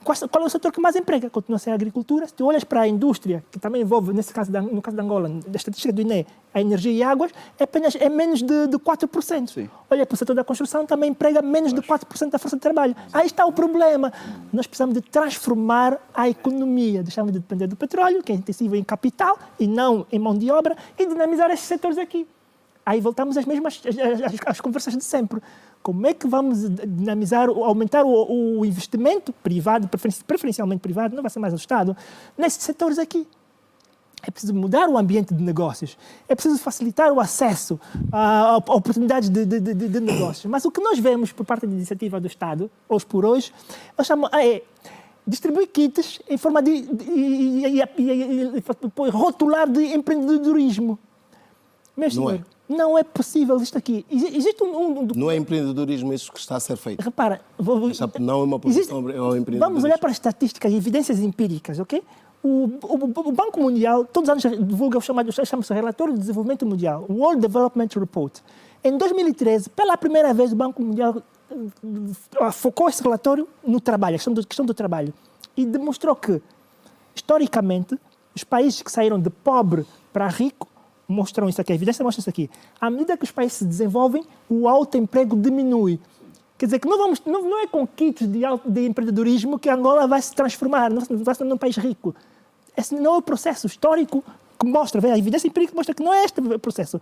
qual é o setor que mais emprega? Continua a ser a agricultura. Se tu olhas para a indústria, que também envolve, no caso de Angola, da estatística do INE, a energia e águas, é menos de 4%. Sim. Olha para o setor da construção, também emprega menos de 4% da força de trabalho. Aí está o problema. Nós precisamos de transformar a economia. Deixamos de depender do petróleo, que é intensivo em capital e não em mão de obra, e dinamizar esses setores aqui. Aí voltamos às mesmas às conversas de sempre. Como é que vamos dinamizar, aumentar o investimento privado, preferencialmente privado, não vai ser mais o Estado, nesses setores aqui? É preciso mudar o ambiente de negócios. É preciso facilitar o acesso a oportunidades de negócios. Mas o que nós vemos por parte da iniciativa do Estado, hoje por hoje, nós chamamos, distribuir kits em forma de rotular de empreendedorismo. Meu senhor, não é possível isto aqui. Existe Não é empreendedorismo isso que está a ser feito. Repara, não é uma posição ao empreendedorismo. Vamos olhar para as estatísticas e evidências empíricas, ok? O Banco Mundial, todos os anos divulga chama-se Relatório de Desenvolvimento Mundial, World Development Report. Em 2013, pela primeira vez, o Banco Mundial focou esse relatório no trabalho, a questão do trabalho, e demonstrou que, historicamente, os países que saíram de pobre para rico mostram isso aqui, a evidência mostra isso aqui. À medida que os países se desenvolvem, o autoemprego diminui. Quer dizer que não é com kits de empreendedorismo que Angola vai se transformar, não vai se tornar um país rico. Esse não é o processo histórico que mostra, a evidência empírica mostra que não é este o processo.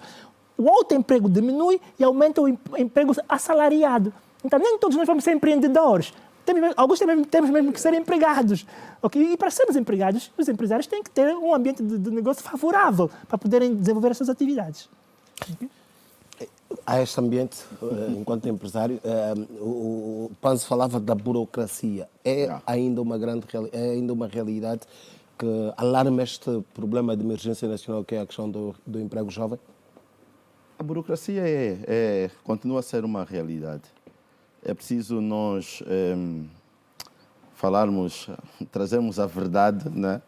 O autoemprego diminui e aumenta o emprego assalariado. Então, nem todos nós vamos ser empreendedores. Alguns temos mesmo que ser empregados. Okay? E para sermos empregados, os empresários têm que ter um ambiente de negócio favorável para poderem desenvolver as suas atividades. Okay? Há este ambiente, enquanto empresário, o Panzo falava da burocracia. É ainda uma realidade que alarma este problema de emergência nacional, que é a questão do emprego jovem? A burocracia continua a ser uma realidade. É preciso nós trazermos a verdade, né?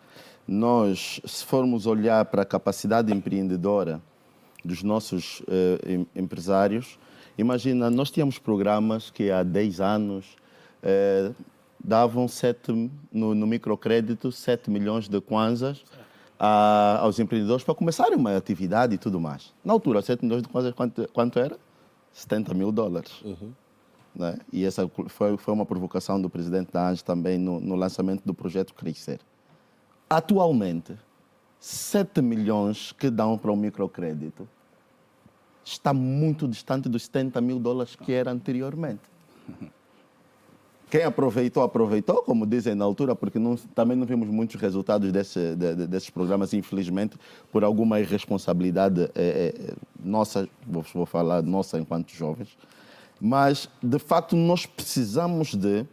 Nós, se formos olhar para a capacidade empreendedora dos nossos empresários, imagina, nós tínhamos programas que há 10 anos davam no microcrédito 7 milhões de kwanzas aos empreendedores para começarem uma atividade e tudo mais. Na altura, 7 milhões de kwanzas quanto era? $70 mil. né? E essa foi uma provocação do presidente da ANGE também no lançamento do projeto Crescer. Atualmente, 7 milhões que dão para o microcrédito está muito distante dos 70 mil dólares que era anteriormente. Quem aproveitou, como dizem na altura, porque também não vimos muitos resultados desses programas, infelizmente, por alguma irresponsabilidade nossa, vou falar nossa enquanto jovens. Mas, de facto, nós precisamos de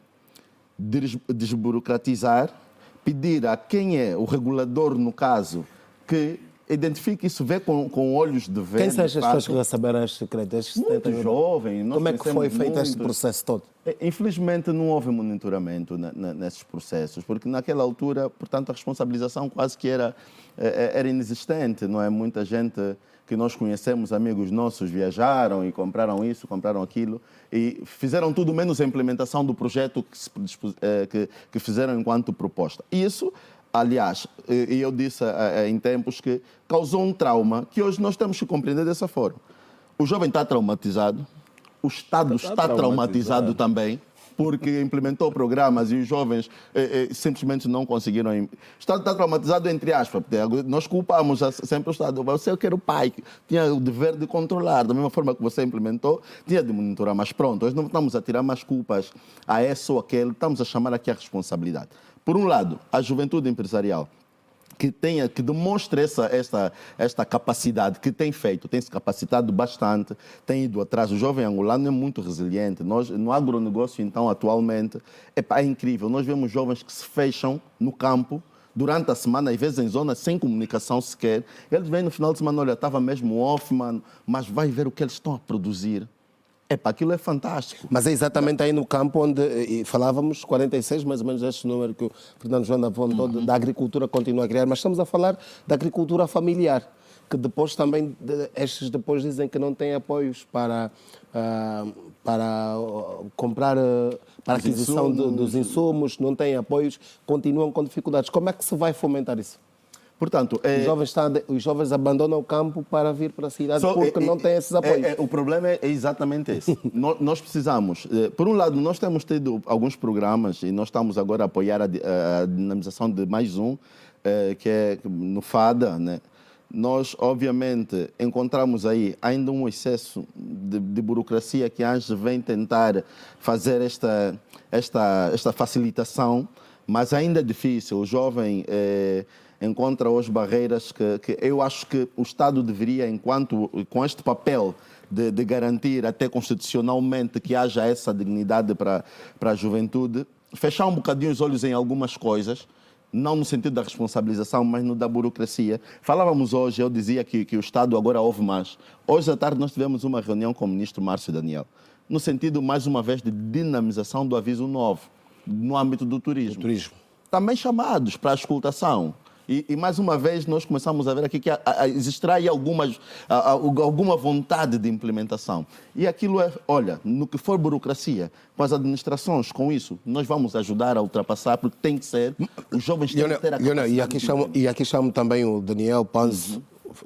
desburocratizar, pedir a quem é o regulador, no caso, que identifique isso, vê com olhos de ver. Quem são as pessoas que receberam estes créditos? Muito jovem. Como é que foi feito este processo todo? Infelizmente não houve monitoramento nesses processos, porque naquela altura, portanto, a responsabilização quase que era inexistente, não é? Muita gente que nós conhecemos, amigos nossos, viajaram e compraram isso, compraram aquilo e fizeram tudo menos a implementação do projeto que fizeram enquanto proposta. Isso, aliás, e eu disse em tempos que causou um trauma que hoje nós temos que compreender dessa forma. O jovem está traumatizado, o Estado está traumatizado também, porque implementou programas e os jovens simplesmente não conseguiram. O Estado está traumatizado, entre aspas, porque nós culpamos sempre o Estado. Você que era o pai, tinha o dever de controlar, da mesma forma que você implementou, tinha de monitorar. Mas pronto, nós não estamos a tirar mais culpas a esse ou aquele, estamos a chamar aqui a responsabilidade. Por um lado, a juventude empresarial, que demonstre esta capacidade, que tem feito, tem se capacitado bastante, tem ido atrás. O jovem angolano é muito resiliente. Nós, no agronegócio, então, atualmente, é incrível. Nós vemos jovens que se fecham no campo durante a semana, às vezes em zonas sem comunicação sequer. Eles vêm no final de semana, olha, estava mesmo off, mano, mas vai ver o que eles estão a produzir. Aquilo é fantástico. Mas é exatamente aí no campo onde falávamos, 46, mais ou menos este número que o Fernando João apontou, da agricultura continua a criar, mas estamos a falar da agricultura familiar, que depois também, estes depois dizem que não têm apoios para comprar, para a aquisição dos insumos, não têm apoios, continuam com dificuldades. Como é que se vai fomentar isso? Portanto, os jovens abandonam o campo para vir para a cidade porque não têm esses apoios. O problema é exatamente esse. Nós precisamos, por um lado, nós temos tido alguns programas e nós estamos agora a apoiar a dinamização de mais um, que é no FADA, né? Nós, obviamente, encontramos aí ainda um excesso de burocracia que a ANGE vem tentar fazer esta facilitação, mas ainda é difícil. O jovem encontra hoje barreiras que eu acho que o Estado deveria, com este papel de garantir até constitucionalmente que haja essa dignidade para a juventude, fechar um bocadinho os olhos em algumas coisas, não no sentido da responsabilização, mas no da burocracia. Falávamos hoje, eu dizia que o Estado agora ouve mais. Hoje à tarde nós tivemos uma reunião com o ministro Márcio Daniel, no sentido, mais uma vez, de dinamização do aviso 9, no âmbito do turismo. Também chamados para a escutação. E mais uma vez nós começamos a ver aqui que existirá aí alguma vontade de implementação. E aquilo olha, no que for burocracia, com as administrações, com isso, nós vamos ajudar a ultrapassar, porque tem que ser, os jovens têm que ter a capacidade. E aqui chamo também o Daniel Panzo,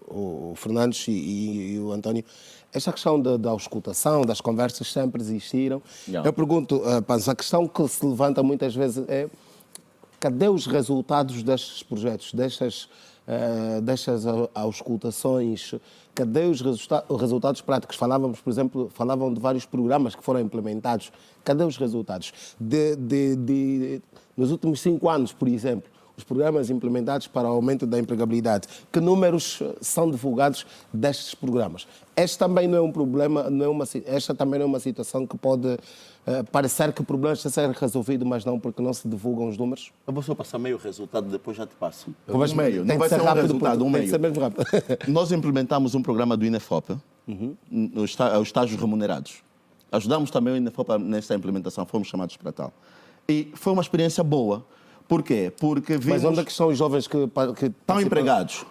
o Fernandes e o António. Esta questão da auscultação, das conversas sempre existiram. Eu pergunto, Panzo, a questão que se levanta muitas vezes é: cadê os resultados destes projetos, destas auscultações? Cadê os resultados práticos? Falávamos, por exemplo, de vários programas que foram implementados. Cadê os resultados? Nos últimos 5 anos, por exemplo, os programas implementados para o aumento da empregabilidade. Que números são divulgados destes programas? Este também não é um problema, esta também não é uma situação que pode parecer que o problema está a ser resolvido, mas não, porque não se divulgam os números? Eu vou só passar meio resultado, depois já te passo. Meio, não vai ser um resultado, um meio. Tem que ser mesmo rápido. Nós implementamos um programa do INEFOP, os estágios remunerados. Ajudamos também o INEFOP nessa implementação, fomos chamados para tal. E foi uma experiência boa. Por quê? Porque vimos... Mas onde é que estão os jovens que estão empregados?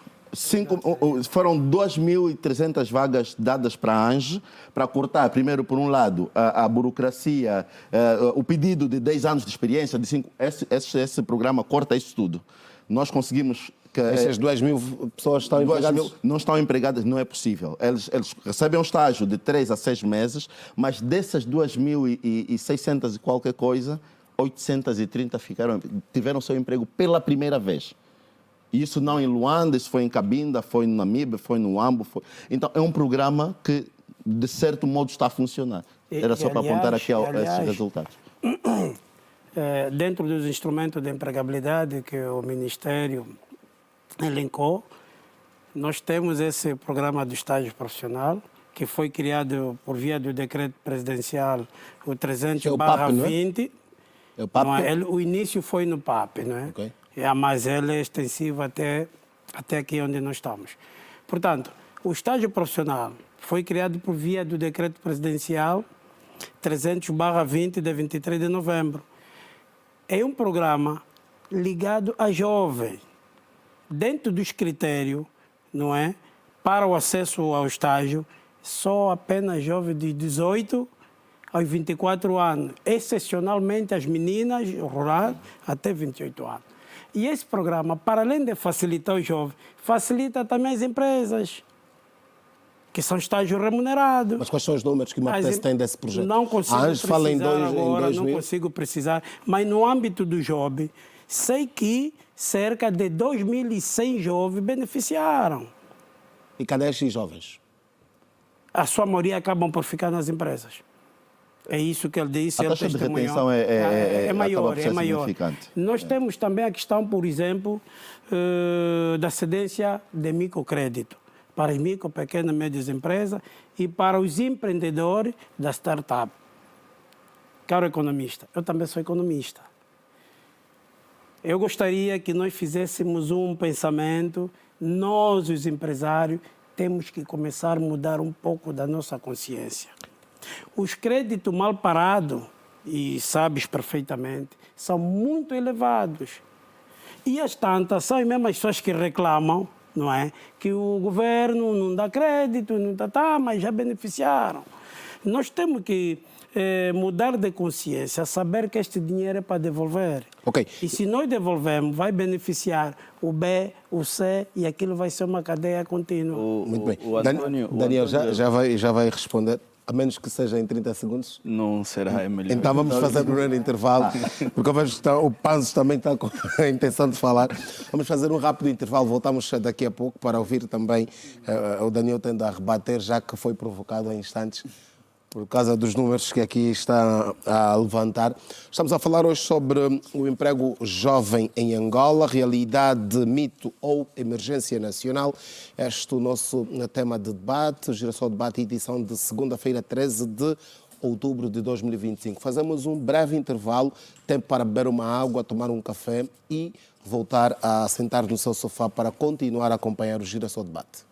Foram 2.300 vagas dadas para a ANGE, para cortar, primeiro, por um lado, a burocracia, o pedido de 10 anos de experiência, de 5, esse programa corta isso tudo. Nós conseguimos Essas 2.000 pessoas estão empregadas? Não estão empregadas, não é possível. Eles recebem um estágio de 3 a 6 meses, mas dessas 2.600 e qualquer coisa, 830 tiveram seu emprego pela primeira vez. Isso não em Luanda, isso foi em Cabinda, foi no Namibe, foi no Ambo. Então, é um programa que, de certo modo, está a funcionar. Era só para apontar aqui esses resultados. Dentro dos instrumentos de empregabilidade que o Ministério elencou, nós temos esse programa do estágio profissional, que foi criado por via do decreto presidencial, o 300/20. É o PAP? O início foi no PAP, não é? Okay. Mas ele é extensivo até aqui onde nós estamos. Portanto, o estágio profissional foi criado por via do decreto presidencial 300/20 de 23 de novembro. É um programa ligado a jovens, dentro dos critérios, não é? Para o acesso ao estágio, só apenas jovens de 18 aos 24 anos, excepcionalmente as meninas rurais até 28 anos. E esse programa, para além de facilitar os jovens, facilita também as empresas, que são estágios remunerados. Mas quais são os números que o MAPTES tem desse projeto? Não consigo precisar fala em agora, 2 não mil. consigo precisar, mas no âmbito do jovem, sei que cerca de 2.100 jovens beneficiaram. E cadê esses jovens? A sua maioria acabam por ficar nas empresas. É isso que ele disse. A taxa de retenção é maior, acaba por ser significante. Nós temos também a questão, por exemplo, da cedência de microcrédito para as micro, pequenas e médias empresas e para os empreendedores da startup. Caro economista, eu também sou economista. Eu gostaria que nós fizéssemos um pensamento, nós, os empresários, temos que começar a mudar um pouco da nossa consciência. Os créditos mal parados, e sabes perfeitamente, são muito elevados. E as tantas são as mesmas pessoas que reclamam, não é? Que o governo não dá crédito, não dá, mas já beneficiaram. Nós temos que mudar de consciência, saber que este dinheiro é para devolver. Okay. E se nós devolvermos, vai beneficiar o B, o C, e aquilo vai ser uma cadeia contínua. Muito bem. Antônio, Daniel, já vai responder, a menos que seja em 30 segundos. Não será, é melhor. Então vamos fazer o primeiro intervalo, porque eu vejo que o Panzo também está com a intenção de falar. Vamos fazer um rápido intervalo, voltamos daqui a pouco para ouvir também o Daniel tendo a rebater, já que foi provocado há instantes por causa dos números que aqui está a levantar. Estamos a falar hoje sobre o emprego jovem em Angola, realidade, mito ou emergência nacional. Este é o nosso tema de debate, o Girassol Debate, edição de segunda-feira, 13 de outubro de 2025. Fazemos um breve intervalo, tempo para beber uma água, tomar um café e voltar a sentar no seu sofá para continuar a acompanhar o Girassol Debate.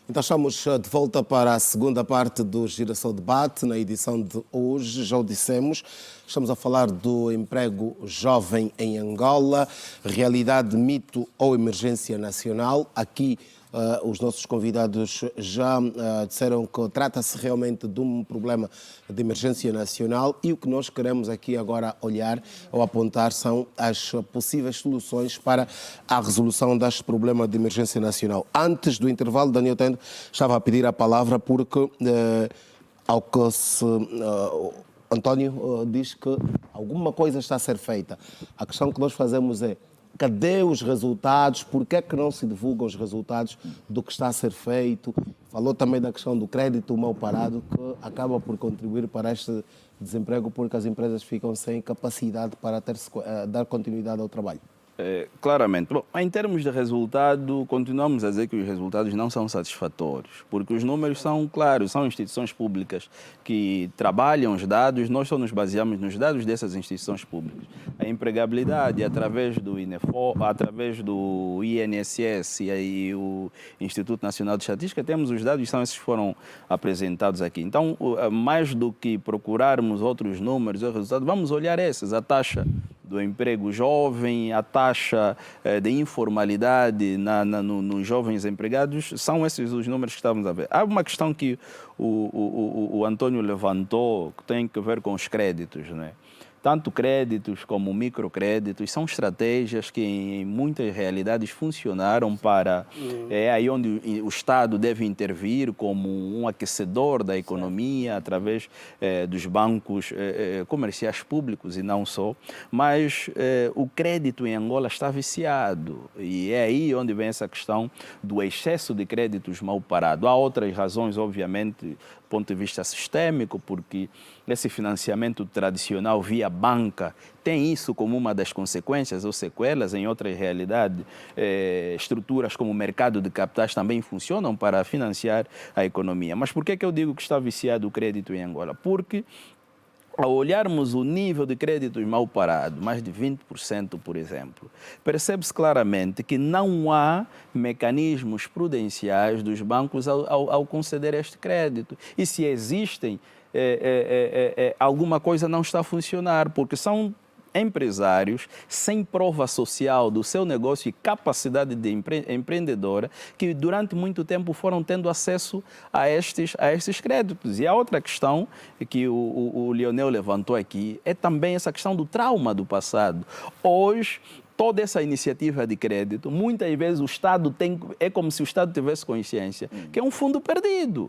Então estamos de volta para a segunda parte do Girassol Debate, na edição de hoje, já o dissemos, estamos a falar do emprego jovem em Angola, realidade, mito ou emergência nacional. Aqui os nossos convidados já disseram que trata-se realmente de um problema de emergência nacional e o que nós queremos aqui agora olhar ou apontar são as possíveis soluções para a resolução deste problema de emergência nacional. Antes do intervalo, Daniel Tendo estava a pedir a palavra porque, ao que António diz que alguma coisa está a ser feita. A questão que nós fazemos é: cadê os resultados? Por que é que não se divulgam os resultados do que está a ser feito? Falou também da questão do crédito mal parado, que acaba por contribuir para este desemprego, porque as empresas ficam sem capacidade para dar continuidade ao trabalho. Claramente. Bom, em termos de resultado, continuamos a dizer que os resultados não são satisfatórios, porque os números são claros, são instituições públicas que trabalham os dados, nós só nos baseamos nos dados dessas instituições públicas. A empregabilidade, através do INEFO, através do INSS e aí o Instituto Nacional de Estatística, temos os dados, são esses que foram apresentados aqui. Então, mais do que procurarmos outros números ou resultados, vamos olhar esses, a taxa do emprego jovem, a taxa de informalidade nos jovens empregados, são esses os números que estamos a ver. Há uma questão que o Antônio levantou, que tem a ver com os créditos, né? Tanto créditos como microcréditos são estratégias que em muitas realidades funcionaram para... É aí onde o Estado deve intervir como um aquecedor da economia através dos bancos comerciais públicos e não só. Mas o crédito em Angola está viciado e é aí onde vem essa questão do excesso de créditos mal parados. Há outras razões, obviamente, do ponto de vista sistêmico, porque esse financiamento tradicional via banca tem isso como uma das consequências ou sequelas. Em outras realidades, estruturas como o mercado de capitais também funcionam para financiar a economia. Mas por que eu digo que está viciado o crédito em Angola? Porque ao olharmos o nível de créditos mal parados, mais de 20%, por exemplo, percebe-se claramente que não há mecanismos prudenciais dos bancos ao conceder este crédito. E se existem, alguma coisa não está a funcionar, porque são empresários sem prova social do seu negócio e capacidade de empreendedora que durante muito tempo foram tendo acesso a estes créditos. E a outra questão que o Leonel levantou aqui é também essa questão do trauma do passado. Hoje, toda essa iniciativa de crédito, muitas vezes o Estado é como se o Estado tivesse consciência que é um fundo perdido.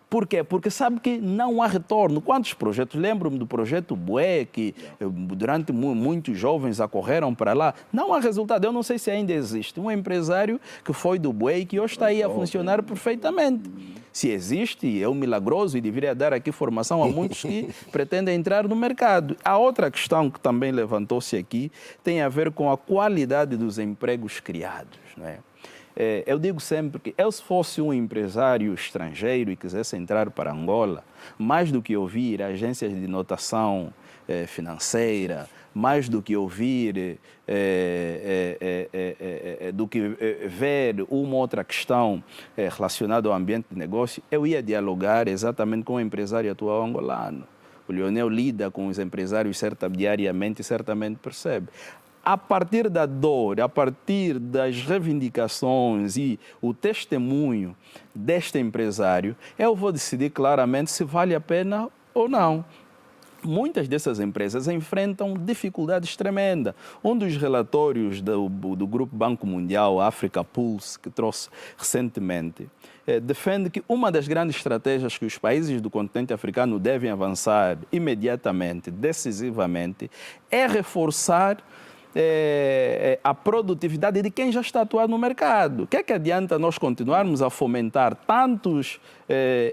Por quê? Porque sabe que não há retorno. Quantos projetos? Lembro-me do projeto Bué, que durante muitos jovens acorreram para lá. Não há resultado. Eu não sei se ainda existe um empresário que foi do Bué e que hoje está aí a funcionar perfeitamente. Se existe, é um milagroso e deveria dar aqui formação a muitos que pretendem entrar no mercado. A outra questão que também levantou-se aqui tem a ver com a qualidade dos empregos criados, não é? Eu digo sempre que eu, se fosse um empresário estrangeiro e quisesse entrar para Angola, mais do que ouvir agências de notação financeira, mais do que ouvir, do que ver uma outra questão relacionada ao ambiente de negócio, eu ia dialogar exatamente com o empresário atual angolano. O Leonel lida com os empresários diariamente e certamente percebe. A partir da dor, a partir das reivindicações e o testemunho deste empresário, eu vou decidir claramente se vale a pena ou não. Muitas dessas empresas enfrentam dificuldades tremendas. Um dos relatórios do Grupo Banco Mundial, Africa Pulse, que trouxe recentemente, defende que uma das grandes estratégias que os países do continente africano devem avançar imediatamente, decisivamente, é reforçar a produtividade de quem já está atuando no mercado. O que é que adianta nós continuarmos a fomentar tantos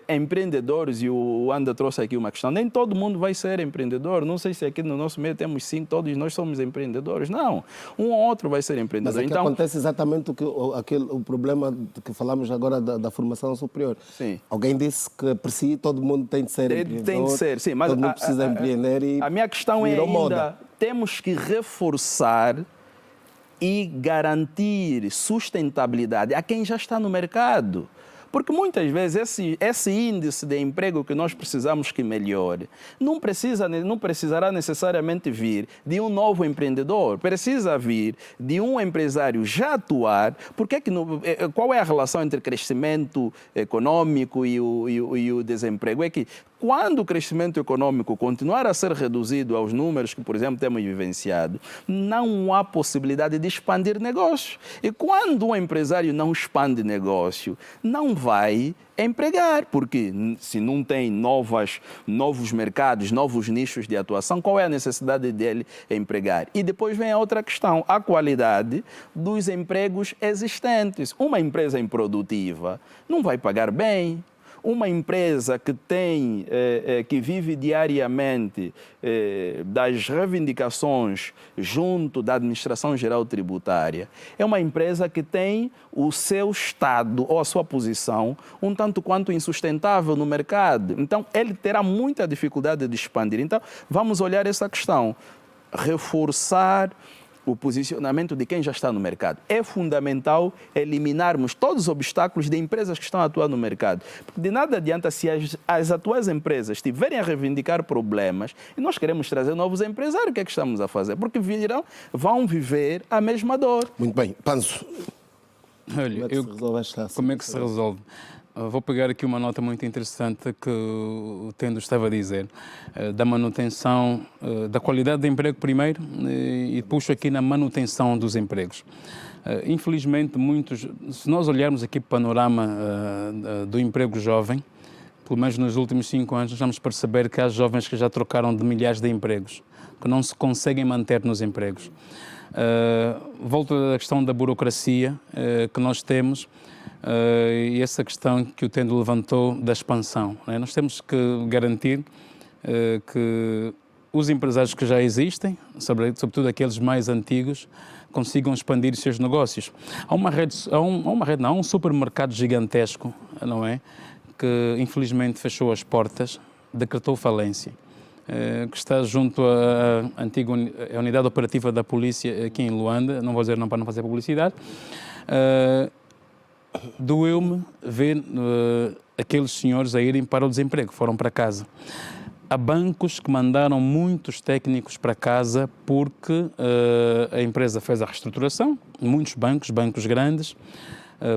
empreendedores? E o Anda trouxe aqui uma questão, nem todo mundo vai ser empreendedor. Não sei se aqui no nosso meio temos 5, todos nós somos empreendedores. Não, um ou outro vai ser empreendedor. Mas aqui então acontece exatamente o problema que falamos agora da formação superior. Sim. Alguém disse que por si todo mundo tem de ser empreendedor. Tem de ser, sim. Mas todo mundo precisa empreender e a minha questão é ainda... moda. Temos que reforçar e garantir sustentabilidade a quem já está no mercado. Porque muitas vezes esse índice de emprego que nós precisamos que melhore não precisará necessariamente vir de um novo empreendedor, precisa vir de um empresário já atuar. Qual é a relação entre crescimento econômico e o desemprego? É que quando o crescimento econômico continuar a ser reduzido aos números que, por exemplo, temos vivenciado, não há possibilidade de expandir negócios. E quando um empresário não expande negócio, não vai empregar, porque se não tem novos mercados, novos nichos de atuação, qual é a necessidade dele empregar? E depois vem a outra questão, a qualidade dos empregos existentes. Uma empresa improdutiva não vai pagar bem. Uma empresa que vive diariamente das reivindicações junto da Administração Geral Tributária, é uma empresa que tem o seu estado ou a sua posição um tanto quanto insustentável no mercado. Então, ele terá muita dificuldade de expandir. Então, vamos olhar essa questão. Reforçar o posicionamento de quem já está no mercado. É fundamental eliminarmos todos os obstáculos de empresas que estão a atuar no mercado. Porque de nada adianta se as atuais empresas estiverem a reivindicar problemas e nós queremos trazer novos empresários, o que é que estamos a fazer? Porque vão viver a mesma dor. Muito bem. Panzo, Olha, como é que se resolve? Vou pegar aqui uma nota muito interessante que o Tendo estava a dizer, da manutenção, da qualidade de emprego primeiro, e puxo aqui na manutenção dos empregos. Infelizmente, se nós olharmos aqui para o panorama do emprego jovem, pelo menos nos últimos 5 anos, nós vamos perceber que há jovens que já trocaram de milhares de empregos, que não se conseguem manter nos empregos. Volto à questão da burocracia que nós temos, e essa questão que o Tendo levantou da expansão. Nós temos que garantir que os empresários que já existem, sobretudo aqueles mais antigos, consigam expandir os seus negócios. Há um supermercado gigantesco, não é? Que infelizmente fechou as portas, decretou falência, que está junto à antiga unidade operativa da polícia aqui em Luanda, não vou dizer não para não fazer publicidade. Doeu-me ver aqueles senhores a irem para o desemprego, foram para casa. Há bancos que mandaram muitos técnicos para casa porque a empresa fez a reestruturação, muitos bancos grandes,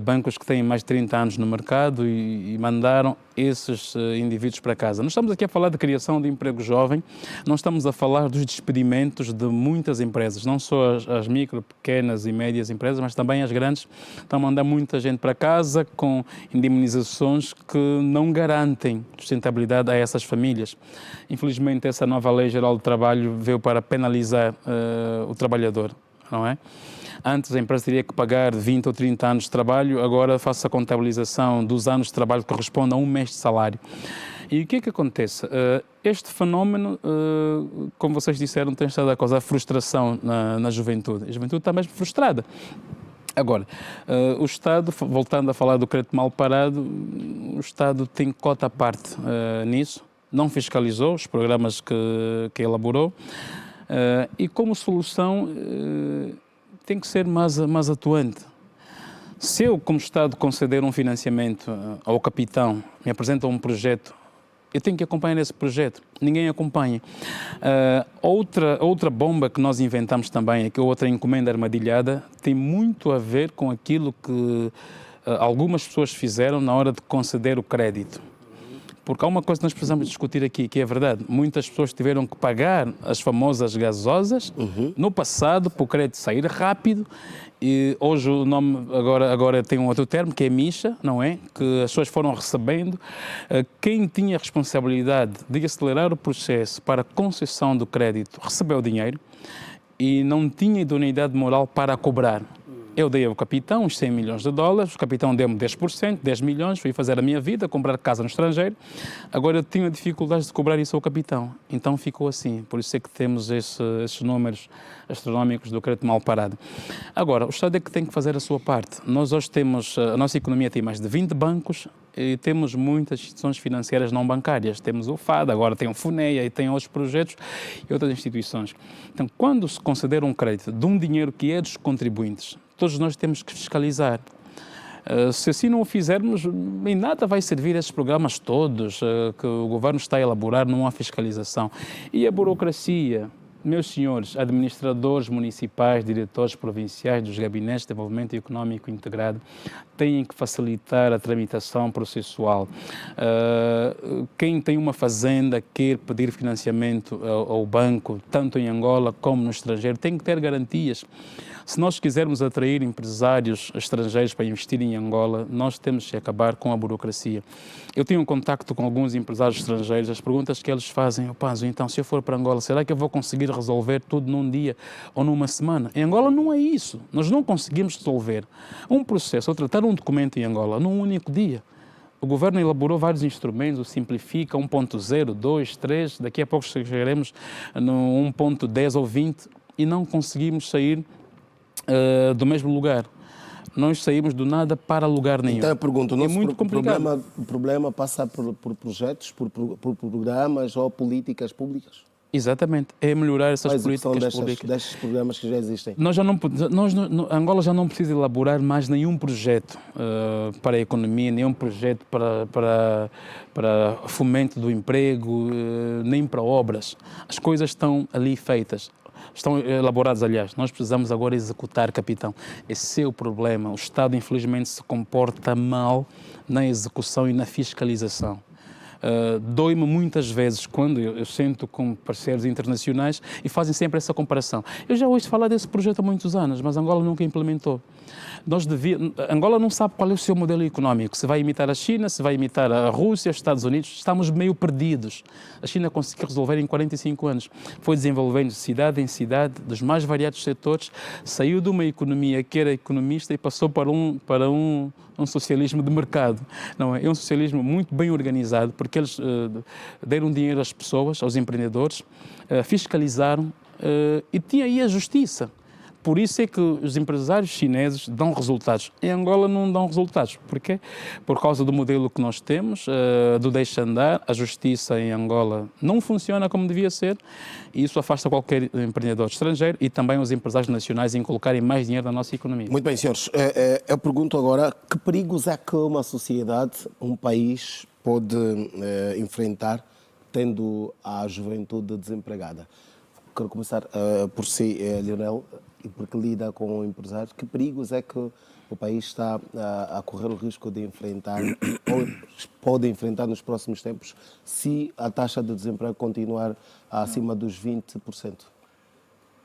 bancos que têm mais de 30 anos no mercado e mandaram esses indivíduos para casa. Nós estamos aqui a falar de criação de emprego jovem, não estamos a falar dos despedimentos de muitas empresas, não só as micro, pequenas e médias empresas, mas também as grandes. Estão a mandar muita gente para casa com indemnizações que não garantem sustentabilidade a essas famílias. Infelizmente, essa nova Lei Geral do Trabalho veio para penalizar o trabalhador, não é? Antes a empresa teria que pagar 20 ou 30 anos de trabalho, agora faço a contabilização dos anos de trabalho que corresponde a um mês de salário. E o que é que acontece? Este fenómeno, como vocês disseram, tem estado a causar frustração na juventude. A juventude está mesmo frustrada. Agora, o Estado, voltando a falar do crédito mal parado, o Estado tem cota à parte nisso, não fiscalizou os programas que elaborou e como solução tem que ser mais atuante. Se eu, como Estado, conceder um financiamento ao capitão, me apresenta um projeto, eu tenho que acompanhar esse projeto. Ninguém acompanha. Outra bomba que nós inventamos também, aqui, outra encomenda armadilhada, tem muito a ver com aquilo que algumas pessoas fizeram na hora de conceder o crédito. Porque há uma coisa que nós precisamos discutir aqui, que é verdade. Muitas pessoas tiveram que pagar as famosas gasosas no passado para o crédito sair rápido. E hoje o nome agora tem um outro termo, que é micha, não é? Que as pessoas foram recebendo. Quem tinha a responsabilidade de acelerar o processo para a concessão do crédito recebeu o dinheiro e não tinha idoneidade moral para a cobrar. Eu dei ao capitão uns 100 milhões de dólares, o capitão deu-me 10%, 10 milhões, fui fazer a minha vida, comprar casa no estrangeiro. Agora eu tinha dificuldades de cobrar isso ao capitão. Então ficou assim, por isso é que temos esses números astronómicos do crédito mal parado. Agora, o Estado é que tem que fazer a sua parte. Nós hoje temos, a nossa economia tem mais de 20 bancos e temos muitas instituições financeiras não bancárias. Temos o FAD, agora tem o FUNEA e tem outros projetos e outras instituições. Então, quando se considera um crédito de um dinheiro que é dos contribuintes, todos nós temos que fiscalizar. Se assim não o fizermos, em nada vai servir esses programas todos que o governo está a elaborar, não há fiscalização. E a burocracia, meus senhores, administradores municipais, diretores provinciais dos gabinetes de desenvolvimento económico integrado, têm que facilitar a tramitação processual. Quem tem uma fazenda quer pedir financiamento ao banco, tanto em Angola como no estrangeiro, tem que ter garantias. Se nós quisermos atrair empresários estrangeiros para investir em Angola, nós temos que acabar com a burocracia. Eu tenho um contacto com alguns empresários estrangeiros, as perguntas que eles fazem, Panzo, então se eu for para Angola, será que eu vou conseguir resolver tudo num dia ou numa semana? Em Angola não é isso, nós não conseguimos resolver um processo ou tratar um documento em Angola num único dia. O governo elaborou vários instrumentos, o Simplifica 1.0, 2, 3, daqui a pouco chegaremos no 1.10 ou 20 e não conseguimos sair do mesmo lugar. Nós saímos do nada para lugar nenhum. Então eu pergunto, o muito complicado. problema passa por projetos, por programas ou políticas públicas? Exatamente, é melhorar essas A execução políticas públicas. destes programas que já existem. Angola já não precisa elaborar mais nenhum projeto para a economia, nenhum projeto para fomento do emprego, nem para obras. As coisas estão ali feitas. Estão elaboradas, aliás. Nós precisamos agora executar, capitão. Esse é o problema. O Estado, infelizmente, se comporta mal na execução e na fiscalização. Dói-me muitas vezes quando eu sento com parceiros internacionais e fazem sempre essa comparação. Eu já ouço falar desse projeto há muitos anos, mas Angola nunca implementou. Angola não sabe qual é o seu modelo económico, se vai imitar a China, se vai imitar a Rússia, os Estados Unidos. Estamos meio perdidos. A China conseguiu resolver em 45 anos. Foi desenvolvendo cidade em cidade, dos mais variados setores, saiu de uma economia que era economista e passou para um socialismo de mercado. Não é? É um socialismo muito bem organizado, porque eles deram dinheiro às pessoas, aos empreendedores, fiscalizaram e tinha aí a justiça. Por isso é que os empresários chineses dão resultados. Em Angola não dão resultados. Por quê? Por causa do modelo que nós temos, do deixa andar. A justiça em Angola não funciona como devia ser e isso afasta qualquer empreendedor estrangeiro e também os empresários nacionais em colocarem mais dinheiro na nossa economia. Muito bem, senhores. Eu pergunto agora, que perigos é que uma sociedade, um país, pode enfrentar tendo a juventude desempregada? Quero começar por si, Leonel, e porque lida com empresários. Que perigos é que o país está a correr o risco de enfrentar, ou pode enfrentar nos próximos tempos, se a taxa de desemprego continuar acima dos 20%?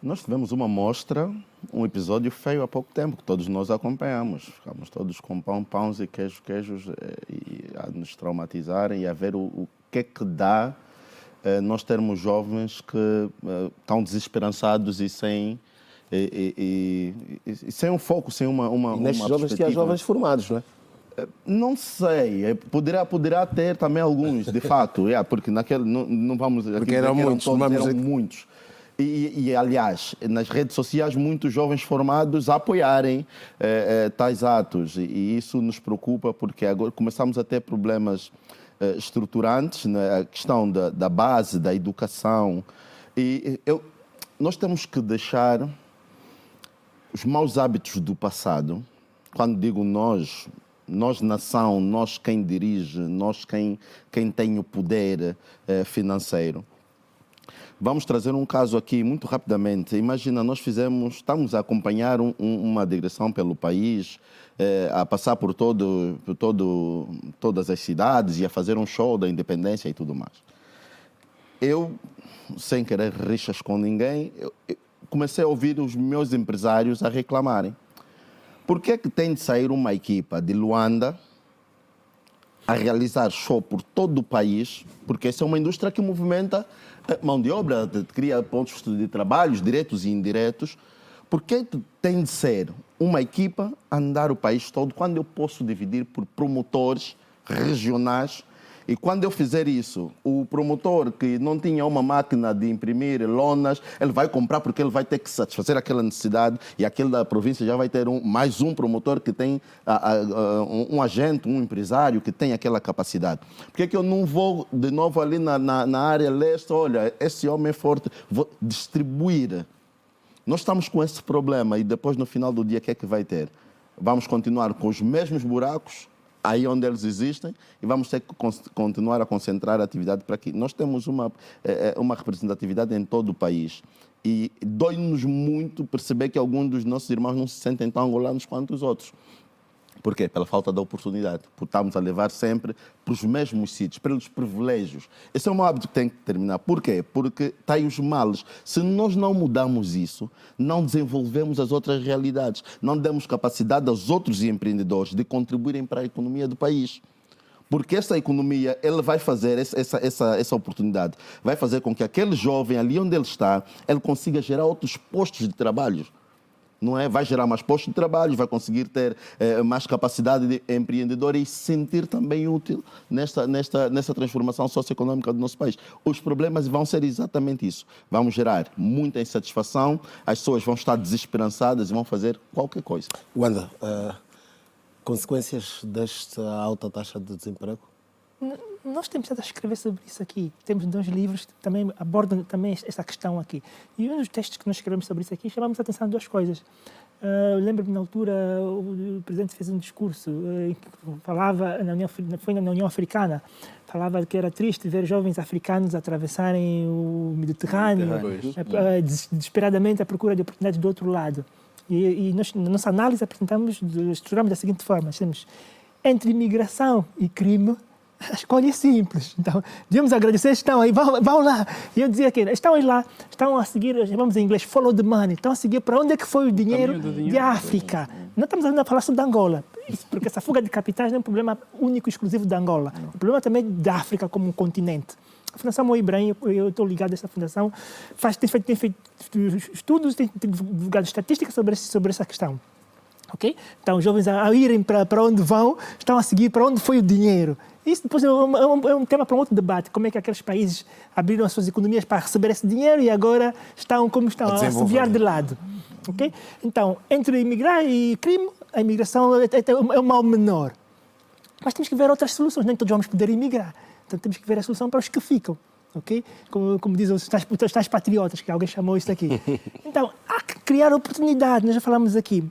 Nós tivemos uma mostra, um episódio feio há pouco tempo, que todos nós acompanhamos. Ficamos todos com pães e queijos e a nos traumatizarem e a ver o que é que dá nós termos jovens que estão desesperançados e sem um foco, sem uma nestes jovens perspectiva. que há jovens formados, não é? Não sei, poderá ter também alguns, de fato, porque naquele, não vamos... Porque eram muitos, eram muitos. E, aliás, nas redes sociais, muitos jovens formados a apoiarem tais atos. E isso nos preocupa, porque agora começamos a ter problemas estruturantes, né? A questão da base, da educação. Nós temos que deixar os maus hábitos do passado. Quando digo nós nação, nós quem dirige, nós quem tem o poder financeiro. Vamos trazer um caso aqui muito rapidamente. Imagina, estamos a acompanhar uma digressão pelo país, a passar por todas as cidades e a fazer um show da independência e tudo mais. Eu, sem querer rixas com ninguém, eu comecei a ouvir os meus empresários a reclamarem. Por que é que tem de sair uma equipa de Luanda a realizar show por todo o país? Porque essa é uma indústria que movimenta mão de obra, cria pontos de trabalho, diretos e indiretos. Por que tem de ser uma equipa a andar o país todo quando eu posso dividir por promotores regionais? E quando eu fizer isso, o promotor que não tinha uma máquina de imprimir lonas, ele vai comprar porque ele vai ter que satisfazer aquela necessidade e aquele da província já vai ter mais um promotor que tem um agente, um empresário que tem aquela capacidade. Por que eu não vou de novo ali na área leste? Olha, esse homem é forte, vou distribuir. Nós estamos com esse problema e depois no final do dia o que é que vai ter? Vamos continuar com os mesmos buracos, aí onde eles existem, e vamos ter que continuar a concentrar a atividade para aqui. Nós temos uma representatividade em todo o país e dói-nos muito perceber que alguns dos nossos irmãos não se sentem tão angolanos quanto os outros. Por quê? Pela falta da oportunidade. Por estarmos a levar sempre para os mesmos sítios, pelos privilégios. Esse é um hábito que tem que terminar. Por quê? Porque está aí os males. Se nós não mudarmos isso, não desenvolvemos as outras realidades, não demos capacidade aos outros empreendedores de contribuírem para a economia do país. Porque essa economia, ele vai fazer essa oportunidade, vai fazer com que aquele jovem, ali onde ele está, ele consiga gerar outros postos de trabalho. Não é? Vai gerar mais postos de trabalho, vai conseguir ter mais capacidade de empreendedor e se sentir também útil nessa transformação socioeconômica do nosso país. Os problemas vão ser exatamente isso. Vamos gerar muita insatisfação, as pessoas vão estar desesperançadas e vão fazer qualquer coisa. Wanda, consequências desta alta taxa de desemprego? Nós temos estado a escrever sobre isso aqui. Temos 2 livros que também abordam também essa questão aqui. E um dos textos que nós escrevemos sobre isso aqui chamamos a atenção a 2 coisas. Lembro-me, na altura, o presidente fez um discurso que falava, foi na União Africana, falava que era triste ver jovens africanos atravessarem o Mediterrâneo, desesperadamente à procura de oportunidades do outro lado. E nós, na nossa análise, estruturamos da seguinte forma: temos entre imigração e crime, a escolha é simples. Então, devemos agradecer, estão aí, vão lá. E eu dizia que estão aí lá, estão a seguir, chamamos em inglês, follow the money, estão a seguir para onde é que foi o dinheiro de África. Não estamos ainda a falar sobre Angola, porque essa fuga de capitais não é um problema único e exclusivo de Angola. É um problema também da África como um continente. A Fundação Mo Ibrahim, eu estou ligado a essa fundação, tem feito estudos, tem divulgado estatísticas sobre essa questão. Okay? Então, os jovens a irem para onde vão, estão a seguir para onde foi o dinheiro. Isso depois é um tema para um outro debate. Como é que aqueles países abriram as suas economias para receber esse dinheiro e agora estão como estão, a subiar de lado. Okay? Então, entre imigrar e crime, a imigração é um mal menor. Mas temos que ver outras soluções. Nem todos vamos poder imigrar. Então, temos que ver a solução para os que ficam. Okay? Como dizem os tais patriotas, que alguém chamou isso aqui. Então, há que criar oportunidade. Nós já falamos aqui.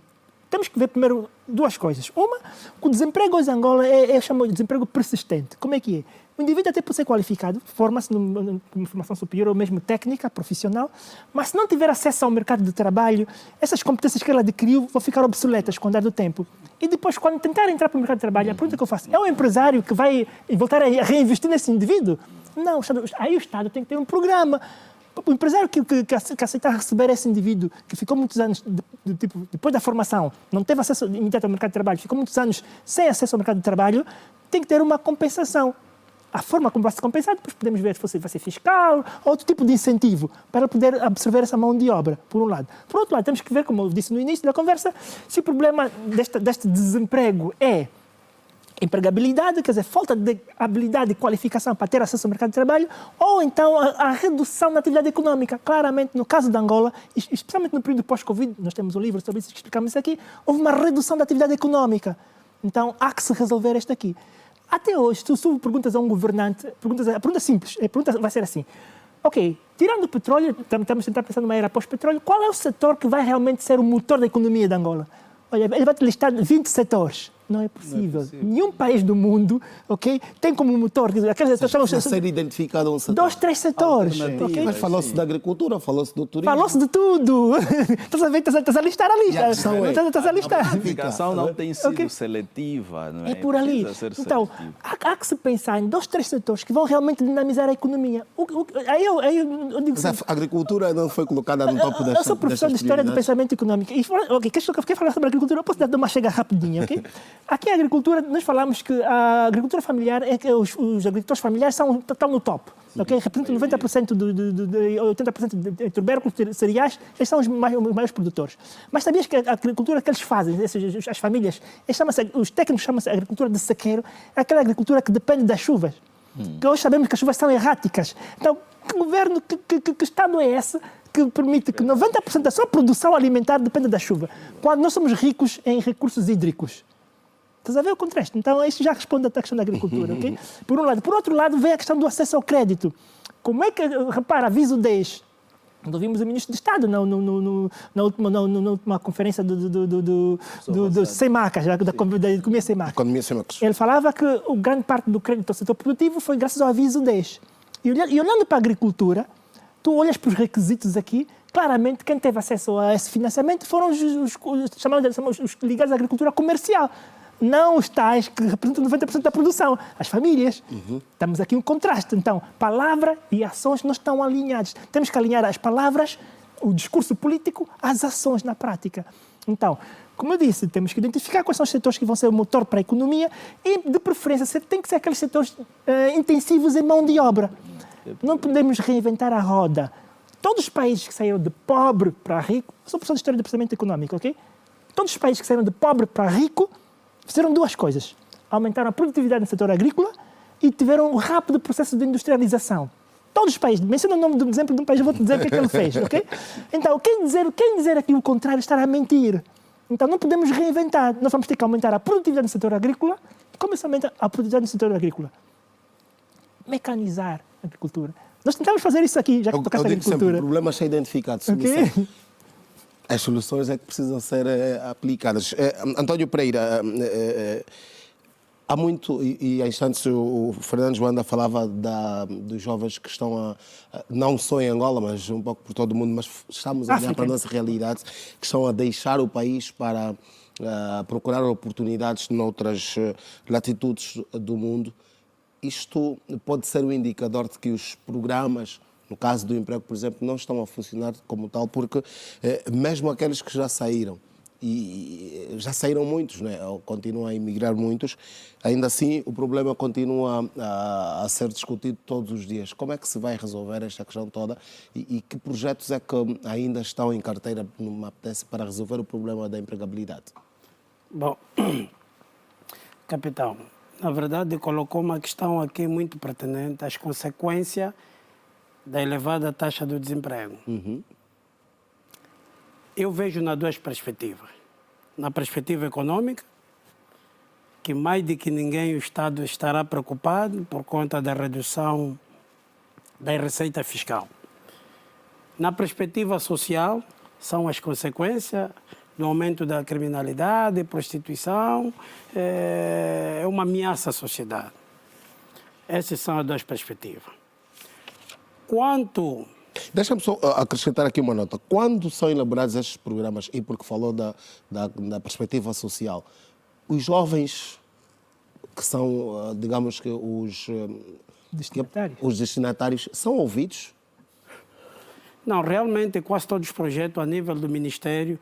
Temos que ver primeiro 2 coisas. Uma, o desemprego hoje em Angola é chamado de desemprego persistente. Como é que é? O indivíduo até pode ser qualificado, forma-se numa formação superior ou mesmo técnica, profissional, mas se não tiver acesso ao mercado de trabalho, essas competências que ele adquiriu vão ficar obsoletas com o andar do tempo. E depois, quando tentar entrar para o mercado de trabalho, a pergunta que eu faço, é o empresário que vai voltar a reinvestir nesse indivíduo? Não, aí o Estado tem que ter um programa. O empresário que aceitar receber esse indivíduo, que ficou muitos anos, depois da formação, não teve acesso imediato ao mercado de trabalho, ficou muitos anos sem acesso ao mercado de trabalho, tem que ter uma compensação. A forma como vai se compensar, depois podemos ver se vai ser fiscal ou outro tipo de incentivo para poder absorver essa mão de obra, por um lado. Por outro lado, temos que ver, como eu disse no início da conversa, se o problema deste desemprego é empregabilidade, quer dizer, falta de habilidade e qualificação para ter acesso ao mercado de trabalho, ou então a redução na atividade econômica. Claramente, no caso de Angola, especialmente no período pós-Covid, nós temos um livro sobre isso que explicamos isso aqui, houve uma redução da atividade econômica. Então, há que se resolver isto aqui. Até hoje, se tu perguntas a um governante, a pergunta simples, a pergunta vai ser assim: ok, tirando o petróleo, estamos a tentar pensar numa era pós-petróleo, qual é o setor que vai realmente ser o motor da economia de Angola? Olha, ele vai te listar 20 setores. Não é possível. Nenhum país do mundo, ok, tem como motor... Vai ser identificado um setor. 2, 3 setores. Okay? Mas falou-se da agricultura, falou-se do turismo. Falou-se de tudo. Estás a listar a lista. Estás a listar. A qualificação não tem sido seletiva. Não é? É por ali. Então, há que se pensar em 2, 3 setores que vão realmente dinamizar a economia. Aí eu digo... Mas a agricultura não foi colocada no topo das... Eu sou professor de História do Pensamento Econômico. E, ok, quer falar sobre a agricultura? Eu posso dar uma chega rapidinho, ok? Aqui a agricultura, nós falamos que a agricultura familiar, os agricultores familiares estão no top. Okay? Representam 90% 80% de tubérculos, cereais, eles são os maiores produtores. Mas sabias que a agricultura que eles fazem, as famílias, os técnicos chamam-se agricultura de sequeiro, é aquela agricultura que depende das chuvas. Que hoje sabemos que as chuvas são erráticas. Então, que governo, que Estado é esse que permite que 90% da sua produção alimentar dependa da chuva, quando nós somos ricos em recursos hídricos? Estás a ver o contraste? Então, isso já responde à questão da agricultura, ok? Por um lado. Por outro lado, vem a questão do acesso ao crédito. Como é que, repara, aviso 10, nós vimos o ministro de Estado na última conferência do Sem Marcas, da economia sem marcas. Ele falava que grande parte do crédito ao setor produtivo foi graças ao aviso 10. E olhando para a agricultura, tu olhas para os requisitos aqui, claramente quem teve acesso a esse financiamento foram os ligados à agricultura comercial. Não os tais que representam 90% da produção, as famílias. Estamos aqui um contraste. Então, palavra e ações não estão alinhados. Temos que alinhar as palavras, o discurso político, às ações na prática. Então, como eu disse, temos que identificar quais são os setores que vão ser o motor para a economia e, de preferência, tem que ser aqueles setores intensivos em mão de obra. Não podemos reinventar a roda. Todos os países que saíram de pobre para rico, sou professor de História do Pensamento Econômico, ok? Todos os países que saíram de pobre para rico fizeram 2 coisas. Aumentaram a produtividade no setor agrícola e tiveram um rápido processo de industrialização. Todos os países. Menciona o nome do exemplo de um país, eu vou te dizer o que é que ele fez, ok? Então, quem dizer aqui o contrário estará a mentir. Então, não podemos reinventar. Nós vamos ter que aumentar a produtividade no setor agrícola. Como se aumenta a produtividade no setor agrícola? mecanizar a agricultura. Nós tentamos fazer isso aqui, já que tocaste a digo sempre, agricultura. o problema está identificado. Ok? As soluções é que precisam ser aplicadas. António Pereira, há muito, e há instantes o Fernando Joanda falava dos jovens que estão não só em Angola, mas um pouco por todo o mundo, mas estamos a olhar para a nossa realidade, que estão a deixar o país para procurar oportunidades noutras latitudes do mundo. Isto pode ser um indicador de que os programas, no caso do emprego, por exemplo, não estão a funcionar como tal, porque mesmo aqueles que já saíram, e já saíram muitos, né? Continuam a emigrar muitos, ainda assim o problema continua a ser discutido todos os dias. Como é que se vai resolver esta questão toda e que projetos é que ainda estão em carteira, não me apetece, para resolver o problema da empregabilidade? Bom, capitão, na verdade colocou uma questão aqui muito pertinente, as consequências da elevada taxa do desemprego. Eu vejo nas duas perspectivas. Na perspectiva econômica, que mais do que ninguém o Estado estará preocupado por conta da redução da receita fiscal. Na perspectiva social, são as consequências do aumento da criminalidade, prostituição, é uma ameaça à sociedade. Essas são as duas perspectivas. Quanto... Deixa-me só acrescentar aqui uma nota. Quando são elaborados estes programas, e porque falou da perspectiva social, os jovens que são, digamos que os destinatários são ouvidos? Não, realmente quase todos os projetos a nível do Ministério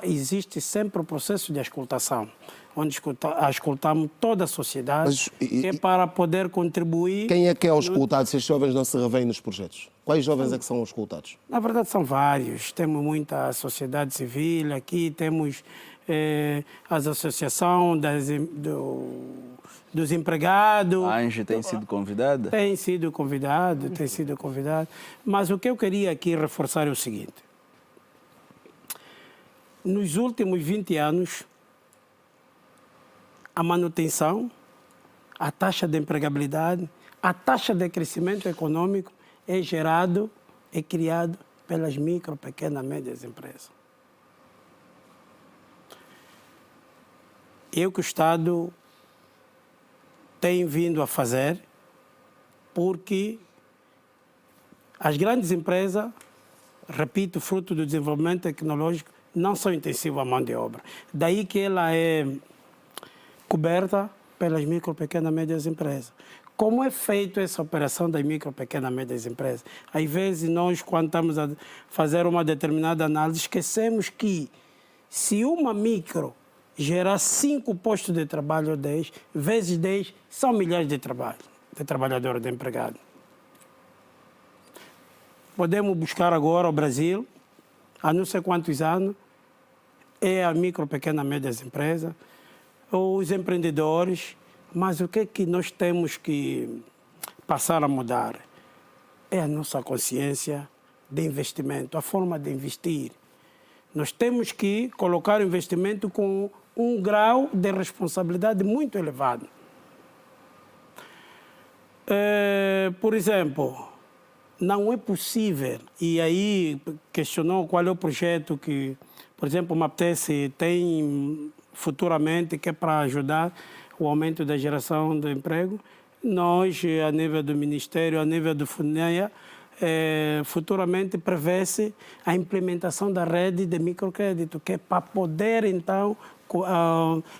existe sempre o processo de auscultação, onde auscultamos toda a sociedade, que é para poder contribuir... Quem é que é auscultado se estes jovens não se revêem nos projetos? Quais jovens é que são auscultados? Na verdade são vários, temos muita sociedade civil aqui, temos as associações dos empregados. A ANGE tem sido convidada? Tem sido convidado. Mas o que eu queria aqui reforçar é o seguinte. Nos últimos 20 anos, a manutenção, a taxa de empregabilidade, a taxa de crescimento econômico é criado pelas micro, pequenas e médias empresas. E o que o Estado tem vindo a fazer, porque as grandes empresas, repito, fruto do desenvolvimento tecnológico, não são intensivas à mão de obra. Daí que ela é coberta pelas micro, pequenas e médias empresas. Como é feita essa operação das micro, pequenas e médias empresas? Às vezes nós, quando estamos a fazer uma determinada análise, esquecemos que se uma micro gerar 5 postos de trabalho ou 10, vezes 10, são milhares de trabalhadores, de empregados. Podemos buscar agora o Brasil, há não sei quantos anos, é a micro, pequena e médias empresas, os empreendedores, mas o que é que nós temos que passar a mudar? É a nossa consciência de investimento, a forma de investir. Nós temos que colocar o investimento com um grau de responsabilidade muito elevado. Por exemplo, não é possível, e aí questionou qual é o projeto que, por exemplo, o MAPTES tem futuramente, que é para ajudar o aumento da geração de emprego. Nós, a nível do Ministério, a nível do FUNEA, futuramente prevê-se a implementação da rede de microcrédito, que é para poder, então,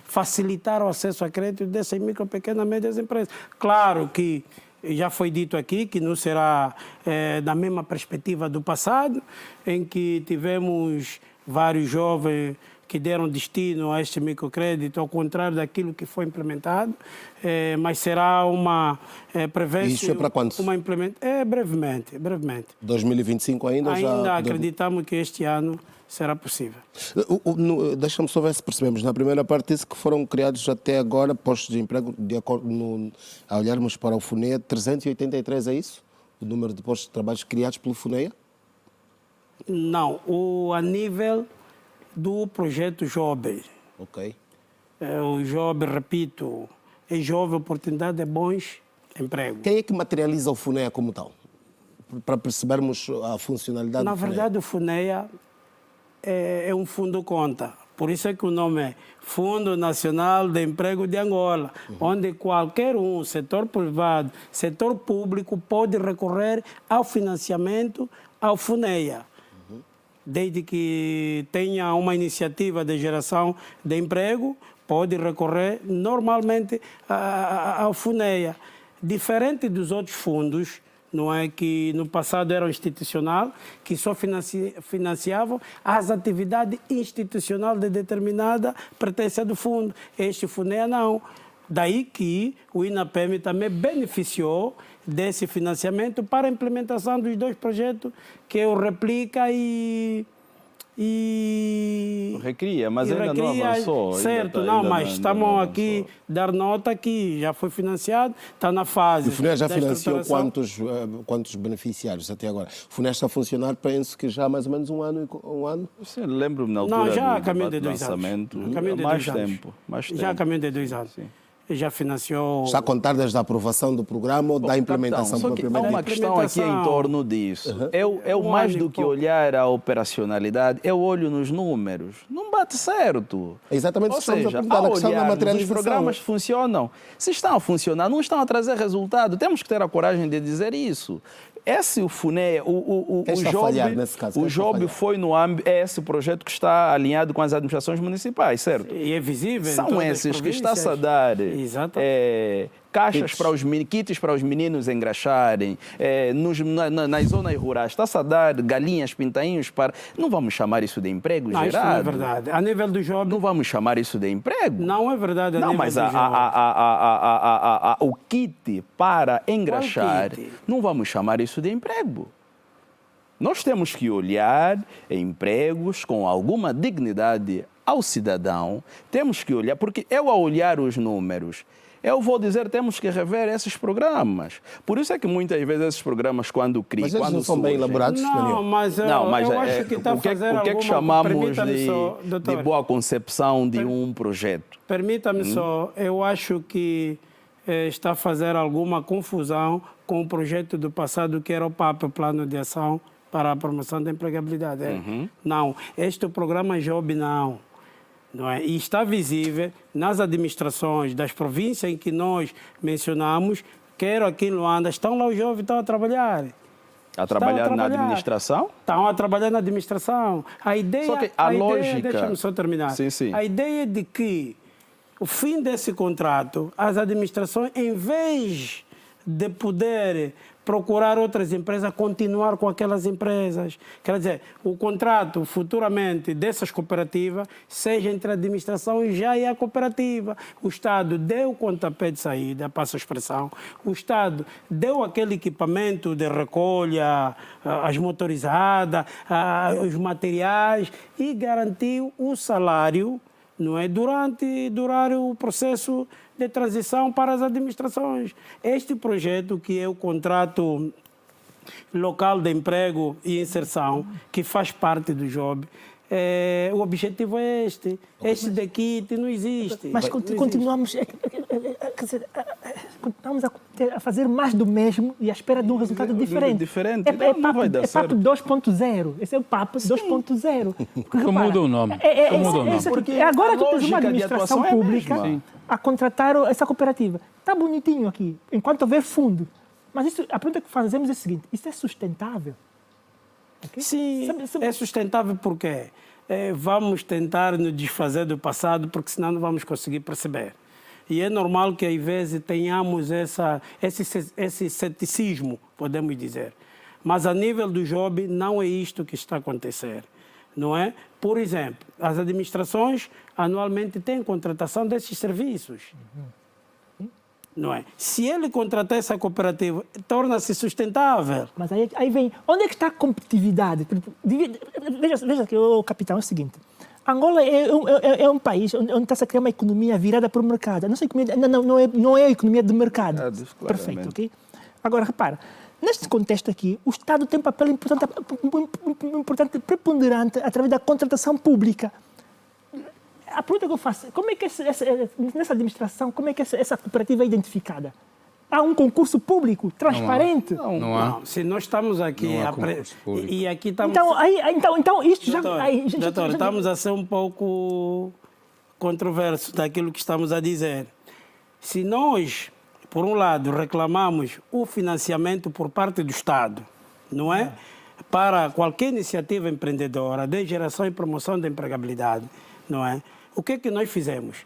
facilitar o acesso a crédito dessas micro, pequenas e médias empresas. Claro que já foi dito aqui que não será da mesma perspectiva do passado, em que tivemos vários jovens que deram destino a este microcrédito, ao contrário daquilo que foi implementado, mas será uma... Isso é para quando? Brevemente. 2025 ainda já... Ainda acreditamos que este ano será possível. Deixa-me só ver se percebemos. Na primeira parte disse que foram criados até agora postos de emprego, de acordo a olharmos para o FUNEA, 383, é isso? O número de postos de trabalho criados pelo FUNEA? Não, a nível do projeto Jovem. Ok. O Jovem, repito, é jovem, oportunidade é bons emprego. Quem é que materializa o FUNEA como tal? Para percebermos a funcionalidade Na do FUNEA. verdade, o FUNEA é um fundo conta. Por isso é que o nome é Fundo Nacional de Emprego de Angola, onde qualquer um, setor privado, setor público, pode recorrer ao financiamento ao FUNEA. Desde que tenha uma iniciativa de geração de emprego, pode recorrer normalmente ao FUNEA. Diferente dos outros fundos, não é, que no passado eram institucional, que só financiavam as atividades institucionais de determinada pertença do fundo. Este FUNEA não. Daí que o INAPEM também beneficiou desse financiamento para a implementação dos 2 projetos, que é o Replica e Recria, mas ainda não avançou. Certo, ainda não, ainda mas estamos aqui dar nota que já foi financiado, está na fase. E o FUNEA já da financiou estruturação. quantos beneficiários até agora? O FUNEA está a funcionar, penso que já há mais ou menos um ano. Sim, lembro-me na altura Não, já do caminho debate de 2 anos. lançamento. Caminho de mais 2 anos. tempo. Mais Já tempo. caminho de 2 anos. Sim. Já financiou. Está a contar desde a aprovação do programa ou da implementação Só que há propriamente uma dita? questão aqui em torno disso. É o mais do que olhar a operacionalidade, eu olho nos números. Não bate certo. É exatamente Ou isso que estamos a seja, perguntar, ao a questão da olharmos, os materialização. programas funcionam. Se estão a funcionar, não estão a trazer resultado. Temos que ter a coragem de dizer isso. O FUNEA, Quem está a falhar nesse caso? Quem o está a JOB falhar? foi no âmbito, é esse projeto que está alinhado com as administrações municipais, certo? E é visível. em São todas as esses que está-se a províncias. dar Exato. caixas para os kits para os meninos engraxarem, nas zonas rurais, está-se a dar galinhas, pintainhos para... Não vamos chamar isso de emprego Não, gerado. isso não é verdade. A nível do job, Não vamos chamar isso de emprego. não é verdade. A Não, nível mas do job. o kit para engraxar, kit? não vamos chamar isso de emprego. Nós temos que olhar empregos com alguma dignidade ao cidadão. Temos que olhar, porque eu ao olhar os números, eu vou dizer temos que rever esses programas. Por isso é que muitas vezes esses programas, quando criam, Mas eles quando não são bem surgem, elaborados, Não, Daniel? mas eu, não, mas eu acho que está a o que fazer é que alguma... chamamos Permita-me só, de doutor. boa concepção de um projeto? Permita-me só, eu acho que está a fazer alguma confusão com o projeto do passado, que era o PAP, o Plano de Ação para a Promoção da Empregabilidade. Não, este programa JOB não é? E está visível nas administrações das províncias em que nós mencionamos, quero aqui em Luanda, estão lá os jovens, estão a trabalhar. A trabalhar na administração? Estão a trabalhar na administração. A ideia, Só que a lógica... Deixa-me só terminar. Sim, sim. A ideia de que o fim desse contrato, as administrações, em vez de poder procurar outras empresas, continuar com aquelas empresas. Quer dizer, o contrato futuramente dessas cooperativas seja entre a administração e já é a cooperativa. O Estado deu o pontapé de saída, passa a expressão, o Estado deu aquele equipamento de recolha, as motorizadas, os materiais e garantiu o salário, não é, durante o processo de transição para as administrações. Este projeto, que é o contrato local de emprego e inserção, que faz parte do JOB, o objetivo é este. Este daqui não existe. Mas continuamos, quer dizer, continuamos a fazer mais do mesmo e à espera de um resultado diferente. Não vai dar certo. É PAP 2.0. Esse é o PAP 2.0. Que muda o nome. Porque agora tu tens uma administração pública a contratar essa cooperativa. Está bonitinho aqui, enquanto houver fundo. Mas isso, a pergunta que fazemos é a seguinte: isso é sustentável? Okay? Sim, é sustentável porque vamos tentar nos desfazer do passado, porque senão não vamos conseguir perceber. E é normal que, às vezes, tenhamos esse ceticismo, podemos dizer. Mas, a nível do JOB, não é isto que está a acontecer, não é? Por exemplo, as administrações anualmente têm contratação desses serviços. Não é? Se ele contratar essa cooperativa, torna-se sustentável. Mas aí vem, onde é que está a competitividade? Veja aqui, capitão, é o seguinte: Angola é um país onde está-se a criar uma economia virada para o mercado. Não é a economia de mercado. Perfeito, ok? Agora, repara, neste contexto aqui, o Estado tem um papel importante, preponderante, através da contratação pública. A pergunta que eu faço: como é que nessa administração, como é que essa cooperativa é identificada? Há um concurso público, transparente. Não há. Não, se nós estamos aqui Não há a concurso público. e aqui estamos Então isto já... doutor, estamos a ser um pouco controversos daquilo que estamos a dizer. Se nós, por um lado, reclamamos o financiamento por parte do Estado, não é? Para qualquer iniciativa empreendedora de geração e promoção da empregabilidade, não é? O que é que nós fizemos?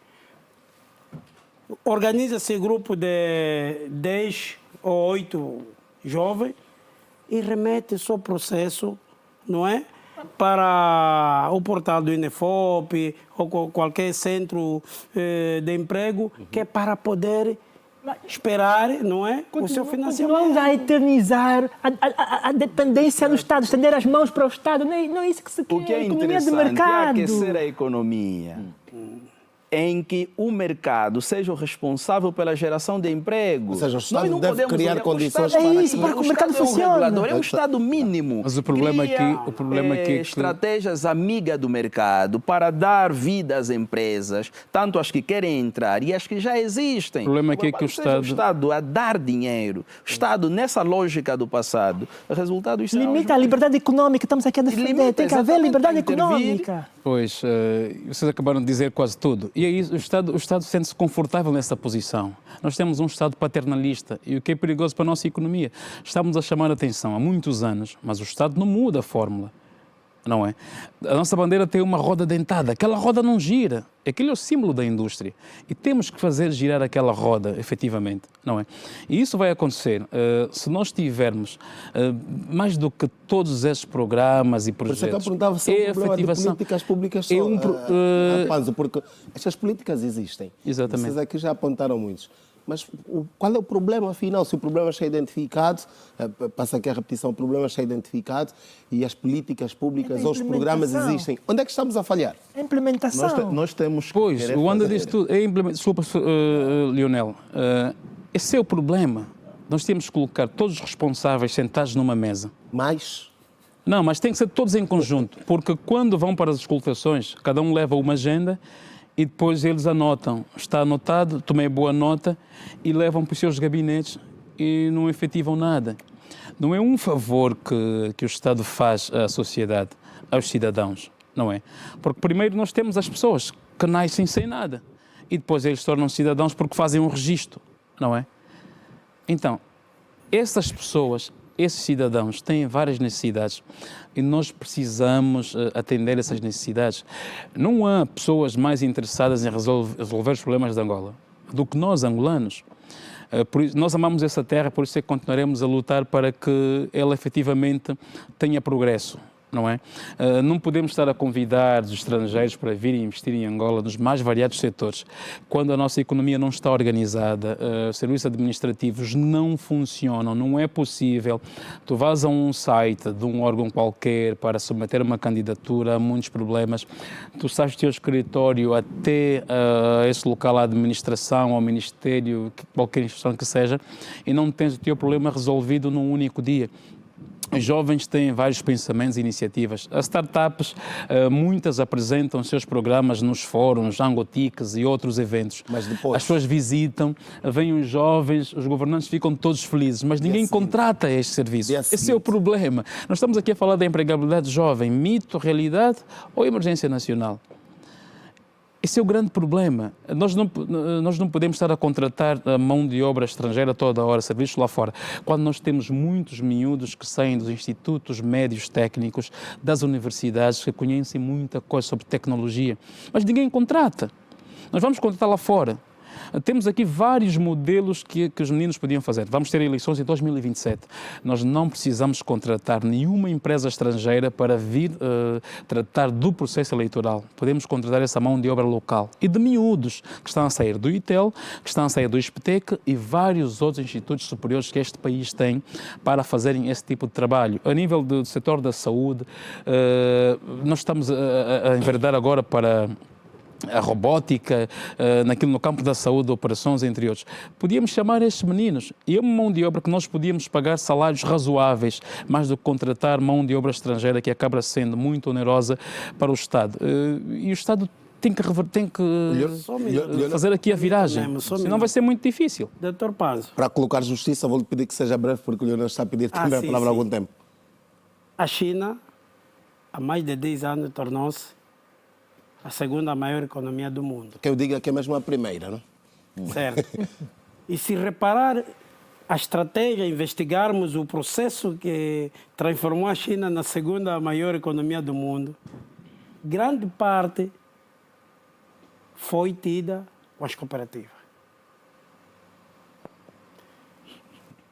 Organiza-se grupo de 10 ou 8 jovens e remete o seu processo, não é? Para o portal do INEFOP ou qualquer centro de emprego, que é para poder esperar, não é? O seu financiamento. Continuamos a eternizar a dependência no Estado, estender as mãos para o Estado. Não é isso que se quer. O que é economia de interessante é mercado. aquecer a economia em que o mercado seja o responsável pela geração de emprego. Ou seja, o Estado Nós não deve podemos criar olhar- condições Estado- É isso, para que o mercado Estado funcione. É um regulador, é um Estado mínimo. Mas o problema Cria, o problema aqui é que... estratégias amigas do mercado para dar vida às empresas, tanto as que querem entrar e as que já existem. O problema aqui é que o Seja Estado... o Estado a dar dinheiro, o Estado nessa lógica do passado, o resultado será Limita a liberdade econômica, estamos aqui a defender. Limita Tem que haver exatamente liberdade a intervir. econômica. Pois, vocês acabaram de dizer quase tudo. E aí o Estado sente-se confortável nessa posição. Nós temos um Estado paternalista e o que é perigoso para a nossa economia. Estamos a chamar a atenção há muitos anos, mas o Estado não muda a fórmula. Não é? A nossa bandeira tem uma roda dentada. Aquela roda não gira. Aquele é o símbolo da indústria. E temos que fazer girar aquela roda, efetivamente. Não é? E isso vai acontecer se nós tivermos mais do que todos esses programas e Por isso projetos. é que eu perguntava se é um problema de políticas públicas só, Panzo, porque estas políticas existem. Exatamente. Vocês aqui já apontaram muitos. Mas qual é o problema, afinal? Se o problema está identificado, passa aqui a repetição, o problema está identificado e as políticas públicas ou os programas existem. Onde é que estamos a falhar? A implementação. Nós temos que Pois, querer o Anda fazer. disse tudo. Desculpa, Lionel. Esse é o problema. Nós temos que colocar todos os responsáveis sentados numa mesa. Mas Não, mas tem que ser todos em conjunto, porque quando vão para as escutações, cada um leva uma agenda e depois eles anotam. Está anotado, tomei boa nota e levam para os seus gabinetes e não efetivam nada. Não é um favor que o Estado faz à sociedade, aos cidadãos, não é? Porque primeiro nós temos as pessoas que nascem sem nada e depois eles tornam-se cidadãos porque fazem um registro, não é? Então, essas pessoas, esses cidadãos têm várias necessidades e nós precisamos atender essas necessidades. Não há pessoas mais interessadas em resolver os problemas de Angola do que nós, angolanos. Por isso, nós amamos essa terra, por isso é que continuaremos a lutar para que ela efetivamente tenha progresso. Não é? Não podemos estar a convidar os estrangeiros para virem investir em Angola nos mais variados setores, quando a nossa economia não está organizada, os serviços administrativos não funcionam, não é possível. Tu vais a um site de um órgão qualquer para submeter uma candidatura, há muitos problemas. Tu sais do teu escritório até esse local, a administração, ao ministério, qualquer instituição que seja, e não tens o teu problema resolvido num único dia. Os jovens têm vários pensamentos e iniciativas. As startups, muitas apresentam seus programas nos fóruns, Angotiques e outros eventos. Mas depois? As pessoas visitam, vêm os jovens, os governantes ficam todos felizes, mas ninguém contrata este serviço. Esse é o problema. Nós estamos aqui a falar da empregabilidade jovem, mito, realidade ou emergência nacional? Esse é o grande problema. Nós não podemos estar a contratar a mão de obra estrangeira toda hora, serviços lá fora, quando nós temos muitos miúdos que saem dos institutos médios técnicos, das universidades, que conhecem muita coisa sobre tecnologia, mas ninguém contrata. Nós vamos contratar lá fora. Temos aqui vários modelos que os meninos podiam fazer. Vamos ter eleições em 2027. Nós não precisamos contratar nenhuma empresa estrangeira para vir tratar do processo eleitoral. Podemos contratar essa mão de obra local. E de miúdos que estão a sair do ITEL, que estão a sair do ISPTEC e vários outros institutos superiores que este país tem para fazerem esse tipo de trabalho. A nível do setor da saúde, nós estamos a enveredar agora para a robótica, no campo da saúde, operações, entre outros. Podíamos chamar estes meninos e é uma mão de obra que nós podíamos pagar salários razoáveis, mais do que contratar mão de obra estrangeira que acaba sendo muito onerosa para o Estado. E o Estado tem que fazer aqui a viragem, senão vai ser muito difícil. Dr. Panzo. Para colocar justiça, vou-lhe pedir que seja breve, porque o Leonel está a pedir também a palavra há algum tempo. A China, há mais de 10 anos, tornou-se a segunda maior economia do mundo. Que eu diga que é mesmo a primeira, não? Certo. E se reparar a estratégia, investigarmos o processo que transformou a China na segunda maior economia do mundo, grande parte foi tida com as cooperativas.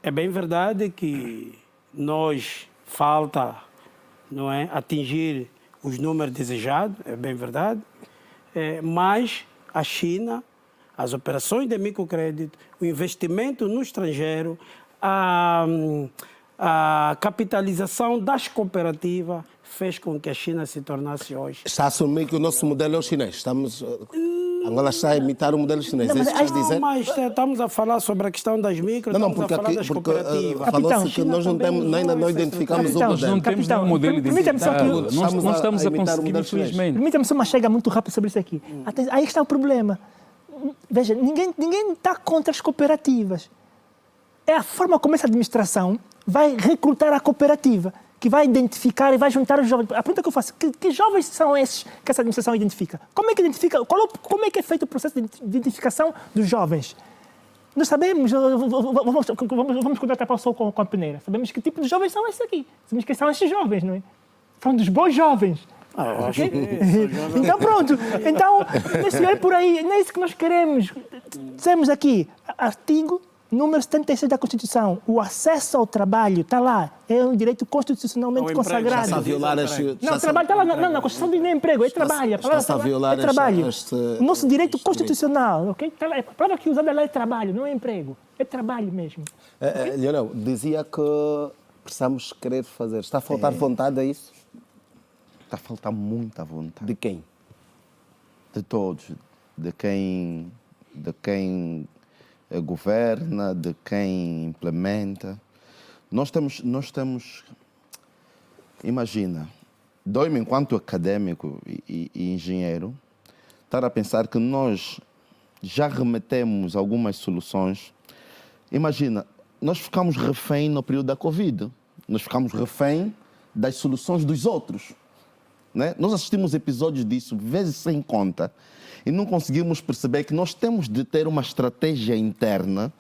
É bem verdade que nós falta, não é, atingir os números desejados, é bem verdade, mas a China, as operações de microcrédito, o investimento no estrangeiro, a capitalização das cooperativas fez com que a China se tornasse hoje. Está a assumir que o nosso modelo é o chinês. Angola está a imitar o modelo chinês. Não, é isso que está a dizer? mas estamos a falar sobre a questão das micro, estamos a falar das cooperativas. Falou-se que nós não temos, ainda não identificamos o Nós modelo. não temos nenhum modelo permita-me só que identificado. Não estamos a conseguir, infelizmente. Permita-me só uma chega muito rápida sobre isso aqui. Aí está o problema. Veja, ninguém está contra as cooperativas. É a forma como essa administração vai recrutar a cooperativa, que vai identificar e vai juntar os jovens. A pergunta que eu faço, que jovens são esses que essa administração identifica? Como é que identifica? Como é que é feito o processo de identificação dos jovens? Nós sabemos, vamos contratar para o sol com a peneira. Sabemos que tipo de jovens são esses aqui. Sabemos que são esses jovens, não é? São dos bons jovens. Okay? Então pronto, então nesse olho por aí, não é isso que nós queremos. Dizemos aqui, artigo número 76 da Constituição, o acesso ao trabalho está lá, é um direito constitucionalmente consagrado. Está a violar as... Não, o trabalho está lá, não, na Constituição não é emprego, é trabalho. Está a violar é trabalho. O nosso direito constitucional, ok? A palavra que usada lá é trabalho, não é emprego, é trabalho mesmo. Leonel, dizia que precisamos querer fazer. Está a faltar vontade a isso? Está a faltar muita vontade. De quem? De todos. De quem governa, de quem implementa. Nós temos imagina, dói-me enquanto acadêmico e engenheiro, estar a pensar que nós já remetemos algumas soluções. Imagina, nós ficamos refém no período da Covid, nós ficamos refém das soluções dos outros. Né? Nós assistimos episódios disso, vezes sem conta, e não conseguimos perceber que nós temos de ter uma estratégia interna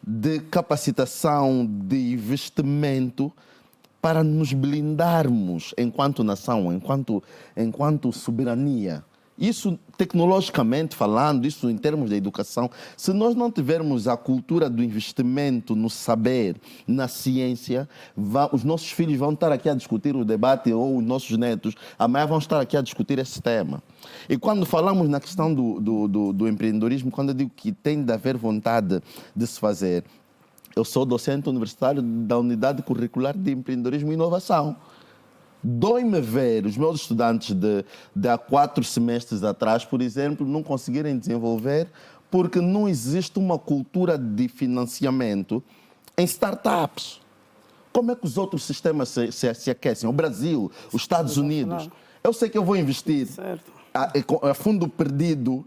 de capacitação, de investimento, para nos blindarmos enquanto nação, enquanto soberania. Isso, tecnologicamente falando, isso em termos de educação, se nós não tivermos a cultura do investimento no saber, na ciência, os nossos filhos vão estar aqui a discutir o debate, ou os nossos netos, amanhã vão estar aqui a discutir esse tema. E quando falamos na questão do empreendedorismo, quando eu digo que tem de haver vontade de se fazer, eu sou docente universitário da Unidade Curricular de Empreendedorismo e Inovação. Dói-me ver os meus estudantes de há 4 semestres atrás, por exemplo, não conseguirem desenvolver porque não existe uma cultura de financiamento em startups. Como é que os outros sistemas se aquecem? O Brasil, os Estados Unidos. Eu sei que eu vou investir a fundo perdido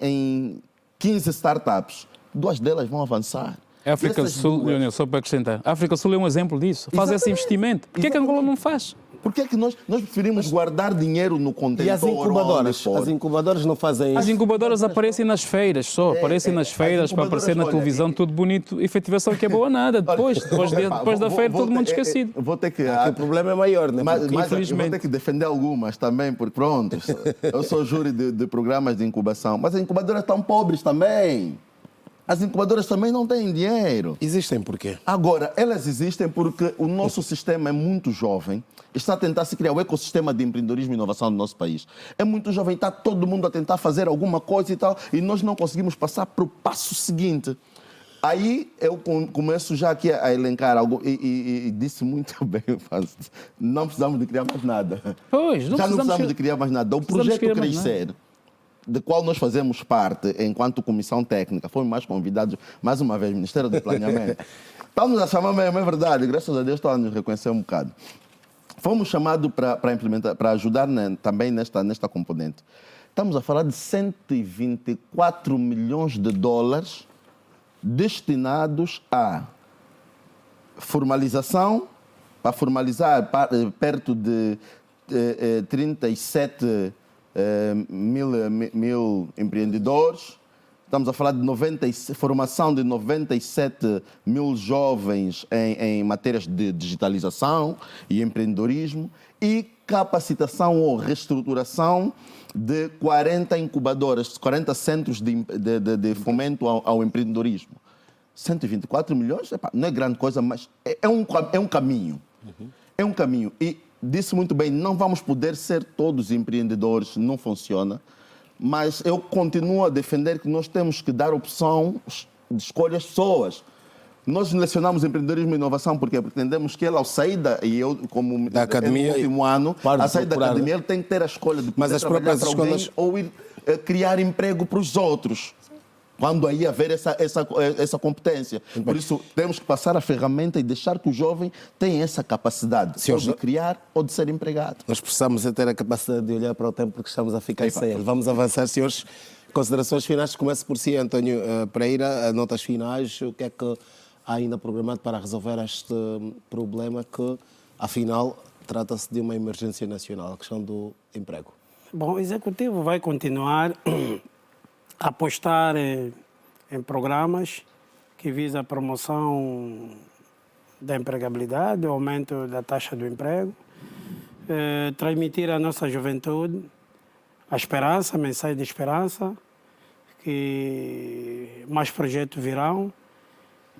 em 15 startups. 2 delas vão avançar. A África do Sul, Leonel, só para acrescentar, a África do Sul é um exemplo disso. Faz esse investimento. Por que é que Angola não faz? Por que é que nós preferimos guardar dinheiro no contentor? E as incubadoras? As incubadoras não fazem isso? As incubadoras aparecem nas feiras só. Aparecem nas feiras para aparecer na televisão, tudo bonito. Efetivação que é boa nada. Depois da feira, todo mundo esquecido. Vou ter que... O problema é maior, né? Mas infelizmente vou ter que defender algumas também, porque pronto, eu sou júri de programas de incubação. Mas as incubadoras estão pobres também. As incubadoras também não têm dinheiro. Existem por quê? Agora, elas existem porque o nosso sistema é muito jovem. Está a tentar se criar o ecossistema de empreendedorismo e inovação do nosso país. É muito jovem, está todo mundo a tentar fazer alguma coisa e tal, e nós não conseguimos passar para o passo seguinte. Aí eu começo já aqui a elencar algo, e disse muito bem, não precisamos de criar mais nada. Pois, já não precisamos de criar mais nada. O projeto Crescer, de qual nós fazemos parte enquanto comissão técnica, fomos mais convidados, mais uma vez, Ministério do Planeamento. Estamos a chamar mesmo, é verdade, graças a Deus estão a nos reconhecer um bocado. fomos chamados para implementar, para ajudar também nesta componente. Estamos a falar de 124 milhões de dólares destinados à formalização, para formalizar perto de 37 mil empreendedores. Estamos a falar de formação de 97 mil jovens em matérias de digitalização e empreendedorismo e capacitação ou reestruturação de 40 incubadoras, 40 centros de fomento ao empreendedorismo. 124 milhões, não é grande coisa, mas é um caminho. É um caminho. E disse muito bem, não vamos poder ser todos empreendedores, não funciona. Mas eu continuo a defender que nós temos que dar opção de escolha às pessoas. Nós selecionamos empreendedorismo e inovação porque pretendemos que ele, ao sair da academia, no último ano, a sair da academia, ele tem que ter a escolha de poder trabalhar para alguém ou ir criar emprego para os outros. Quando aí haver essa competência. Por isso, temos que passar a ferramenta e deixar que o jovem tenha essa capacidade de criar ou de ser empregado. Nós precisamos ter a capacidade de olhar para o tempo porque estamos a ficar sem ele. Vamos avançar, senhores. Considerações finais, começo por si, António Pereira. Notas finais, o que é que há ainda programado para resolver este problema que, afinal, trata-se de uma emergência nacional, a questão do emprego? Bom, o Executivo vai continuar apostar em programas que visam a promoção da empregabilidade, o aumento da taxa do emprego, transmitir à nossa juventude a esperança, a mensagem de esperança, que mais projetos virão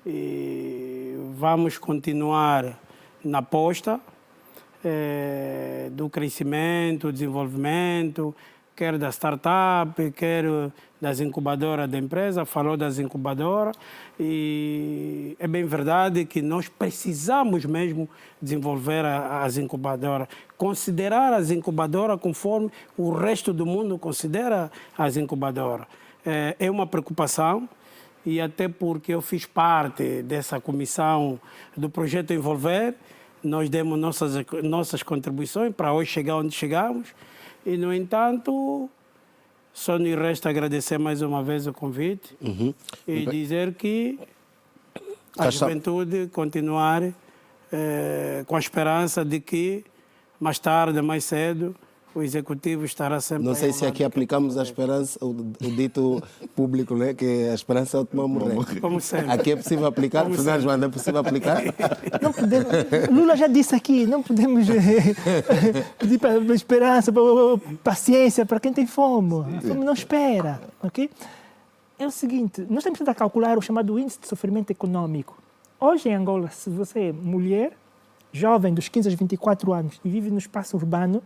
e vamos continuar na aposta do crescimento, desenvolvimento, quer da startup, quer das incubadoras da empresa, falou das incubadoras, e é bem verdade que nós precisamos mesmo desenvolver as incubadoras, considerar as incubadoras conforme o resto do mundo considera as incubadoras. É uma preocupação, e até porque eu fiz parte dessa comissão do projeto Envolver, nós demos nossas contribuições para hoje chegar onde chegamos. E, no entanto, só nos resta agradecer mais uma vez o convite e dizer que a juventude continuar com a esperança de que mais tarde, mais cedo, o Executivo estará sempre... Não sei se aqui aplicamos a esperança, o dito público, né, que a esperança é a última a morrer. Como sempre. Aqui é possível aplicar? Fernando João, é possível aplicar? Não podemos, Lula já disse aqui, não podemos pedir para esperança, paciência para quem tem fome. A fome não espera, ok? É o seguinte, nós temos que calcular o chamado índice de sofrimento econômico. Hoje em Angola, se você é mulher, jovem dos 15 aos 24 anos e vive no espaço urbano,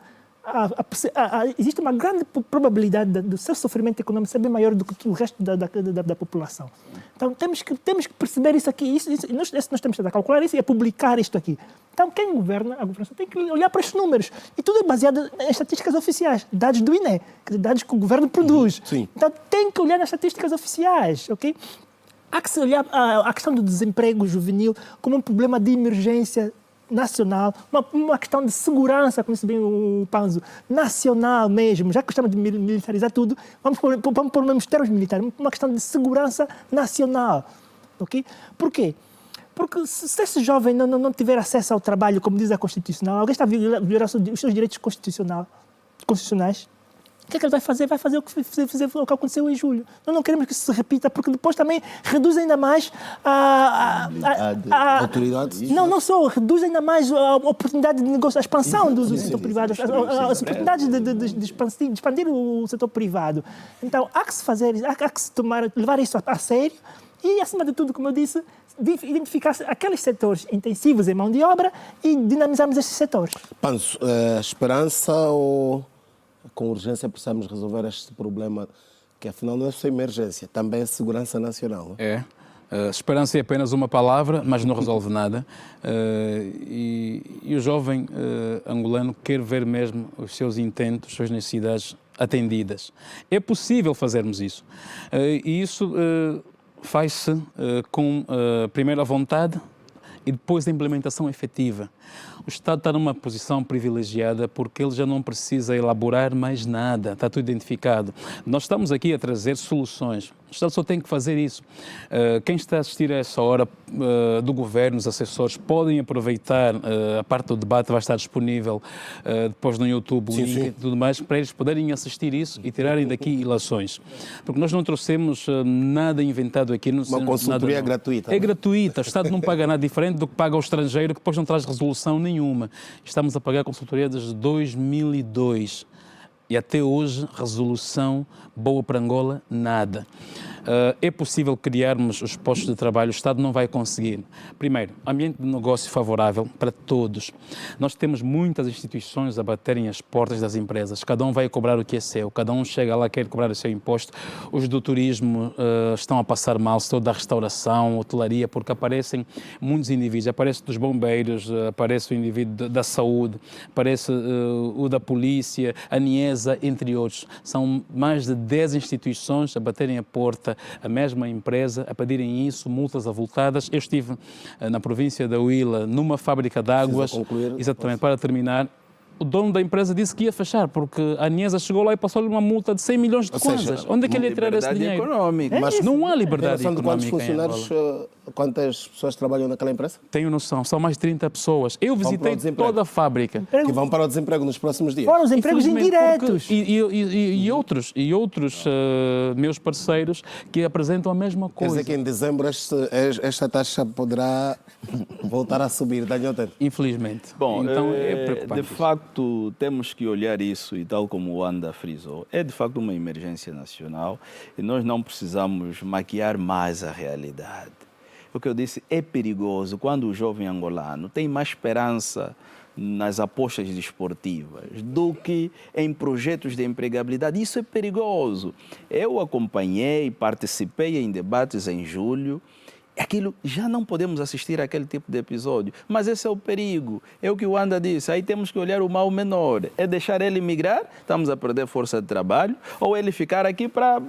existe uma grande probabilidade do seu sofrimento econômico ser bem maior do que o resto da população. Então, temos que perceber isso aqui. Nós temos que calcular isso e publicar isto aqui. Então, quem governa, a governação tem que olhar para estes números. E tudo é baseado em estatísticas oficiais, dados do INE, dados que o governo produz. Sim. Então, tem que olhar nas estatísticas oficiais, ok? Há que se olhar a questão do desemprego juvenil como um problema de emergência nacional, uma questão de segurança, como disse bem o Panzo, nacional mesmo, já que gostamos de militarizar tudo, vamos pôr mesmo termos militares, uma questão de segurança nacional, ok? Por quê? Porque se esse jovem não tiver acesso ao trabalho, como diz a Constitucional, alguém está a violar os seus direitos constitucionais, o que é que ele vai fazer? Vai fazer o que aconteceu em julho. Nós não queremos que isso se repita, porque depois também reduz ainda mais a autoridades. Não só, reduz ainda mais a oportunidade de negócio, a expansão do setor privado, as oportunidades de expandir o setor privado. Então, há que se fazer, há que se levar isso a sério e, acima de tudo, como eu disse, identificar aqueles setores intensivos em mão de obra e dinamizarmos esses setores. Panzo, esperança ou... com urgência precisamos resolver este problema, que afinal não é só emergência, também é segurança nacional. Esperança é apenas uma palavra, mas não resolve nada. E o jovem angolano quer ver mesmo os seus intentos, as suas necessidades atendidas. É possível fazermos isso. E isso faz-se com, primeiro, a vontade e depois a implementação efetiva. O Estado está numa posição privilegiada porque ele já não precisa elaborar mais nada, está tudo identificado. Nós estamos aqui a trazer soluções. O Estado só tem que fazer isso. Quem está a assistir a essa hora do governo, os assessores, podem aproveitar, a parte do debate vai estar disponível depois no YouTube, o link e tudo mais, para eles poderem assistir isso e tirarem daqui ilações. Porque nós não trouxemos nada inventado aqui. Uma consultoria gratuita. É gratuita. O Estado não paga nada diferente do que paga ao estrangeiro, que depois não traz resolução nenhuma. Estamos a pagar a consultoria desde 2002. E até hoje, resolução boa para Angola, nada. É possível criarmos os postos de trabalho, o Estado não vai conseguir. Primeiro, ambiente de negócio favorável para todos. Nós temos muitas instituições a baterem as portas das empresas, cada um vai cobrar o que é seu, cada um chega lá e quer cobrar o seu imposto. Os do turismo estão a passar mal, setor da restauração, hotelaria, porque aparecem muitos indivíduos, aparece dos bombeiros, aparece o indivíduo da saúde, aparece o da polícia, a NIESA, entre outros. São mais de 10 instituições a baterem a porta a mesma empresa, a pedirem isso, multas avultadas. Eu estive na província da Huila, numa fábrica de águas, exatamente, para terminar. O dono da empresa disse que ia fechar, porque a NIESA chegou lá e passou-lhe uma multa de 100 milhões de kwanzas. Onde é que ele ia tirar esse dinheiro? Econômica. Mas não há liberdade Em relação de quantos econômica. funcionários, quantas pessoas trabalham naquela empresa? Tenho noção, são mais de 30 pessoas. Eu visitei toda a fábrica. Que vão para o desemprego nos próximos dias. Fora os empregos Infelizmente, indiretos. E outros meus parceiros que apresentam a mesma Quer coisa. dizer que em dezembro esta taxa poderá voltar a subir, Daniel Tendo? Infelizmente. Bom, Então é preocupante. de facto, temos que olhar isso, e tal como o Wanda frisou, é de facto uma emergência nacional e nós não precisamos maquiar mais a realidade. O que eu disse, é perigoso quando o jovem angolano tem mais esperança nas apostas desportivas do que em projetos de empregabilidade. Isso é perigoso. Eu acompanhei, participei em debates em julho. Aquilo, já não podemos assistir àquele tipo de episódio. Mas esse é o perigo. É o que o Wanda disse. Aí temos que olhar o mal menor. É deixar ele migrar, estamos a perder força de trabalho, ou ele ficar aqui para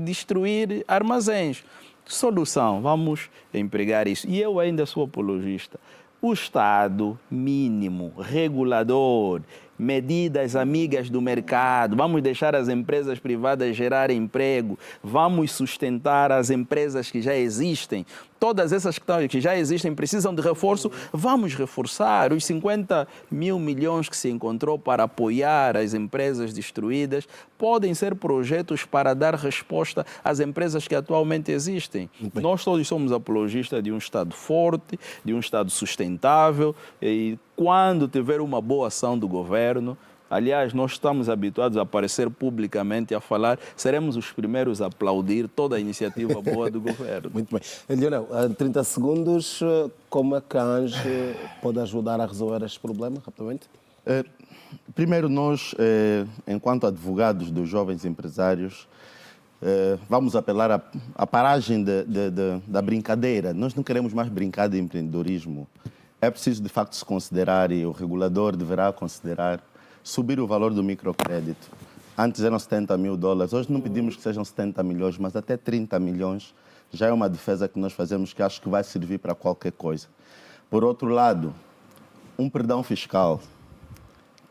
destruir armazéns. Solução, vamos empregar isso. E eu ainda sou apologista. O Estado mínimo, regulador, medidas amigas do mercado, vamos deixar as empresas privadas gerar emprego, vamos sustentar as empresas que já existem. Todas essas que já existem precisam de reforço, vamos reforçar os 50 mil milhões que se encontrou para apoiar as empresas destruídas. Podem ser projetos para dar resposta às empresas que atualmente existem. Nós todos somos apologistas de um Estado forte, de um Estado sustentável, e quando tiver uma boa ação do governo, aliás, nós estamos habituados a aparecer publicamente, a falar, seremos os primeiros a aplaudir toda a iniciativa boa do governo. Muito bem. Leonel, em 30 segundos, como é que a ANGE pode ajudar a resolver este problema, rapidamente? Primeiro, nós, enquanto advogados dos jovens empresários, vamos apelar à paragem da brincadeira. Nós não queremos mais brincar de empreendedorismo. É preciso, de facto, se considerar, e o regulador deverá considerar, subir o valor do microcrédito. Antes eram 70 mil dólares, hoje não pedimos que sejam 70 milhões, mas até 30 milhões já é uma defesa que nós fazemos que acho que vai servir para qualquer coisa. Por outro lado, um perdão fiscal.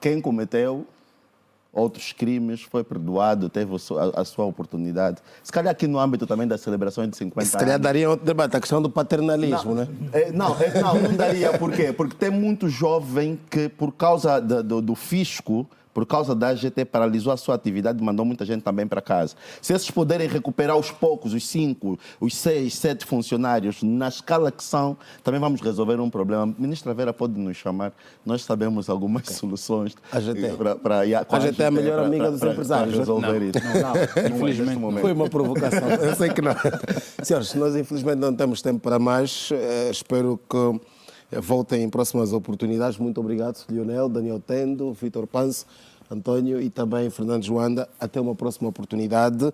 Quem cometeu outros crimes foi perdoado, teve a sua oportunidade. Se calhar aqui no âmbito também das celebrações de 50 anos... Se calhar daria outro debate, a questão do paternalismo, né? Não daria. Por quê? Porque tem muito jovem que, por causa do fisco, por causa da AGT, paralisou a sua atividade e mandou muita gente também para casa. Se esses puderem recuperar aos poucos, os 5, os 6, 7 funcionários, na escala que são, também vamos resolver um problema. A ministra Vera pode nos chamar, nós sabemos algumas soluções. A AGT. A AGT é a melhor amiga dos empresários. Para resolver isso. Não, infelizmente. Foi uma provocação, eu sei que não. Senhores, nós infelizmente não temos tempo para mais. Espero que voltem em próximas oportunidades. Muito obrigado, Leonel, Daniel Tendo, Vítor Panso, António e também Fernando Joanda. Até uma próxima oportunidade.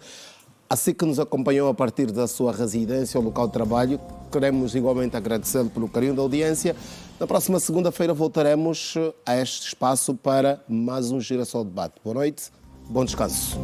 Assim que nos acompanhou a partir da sua residência ou local de trabalho, queremos igualmente agradecê-lo pelo carinho da audiência. Na próxima segunda-feira voltaremos a este espaço para mais um Girassol Debate. Boa noite, bom descanso.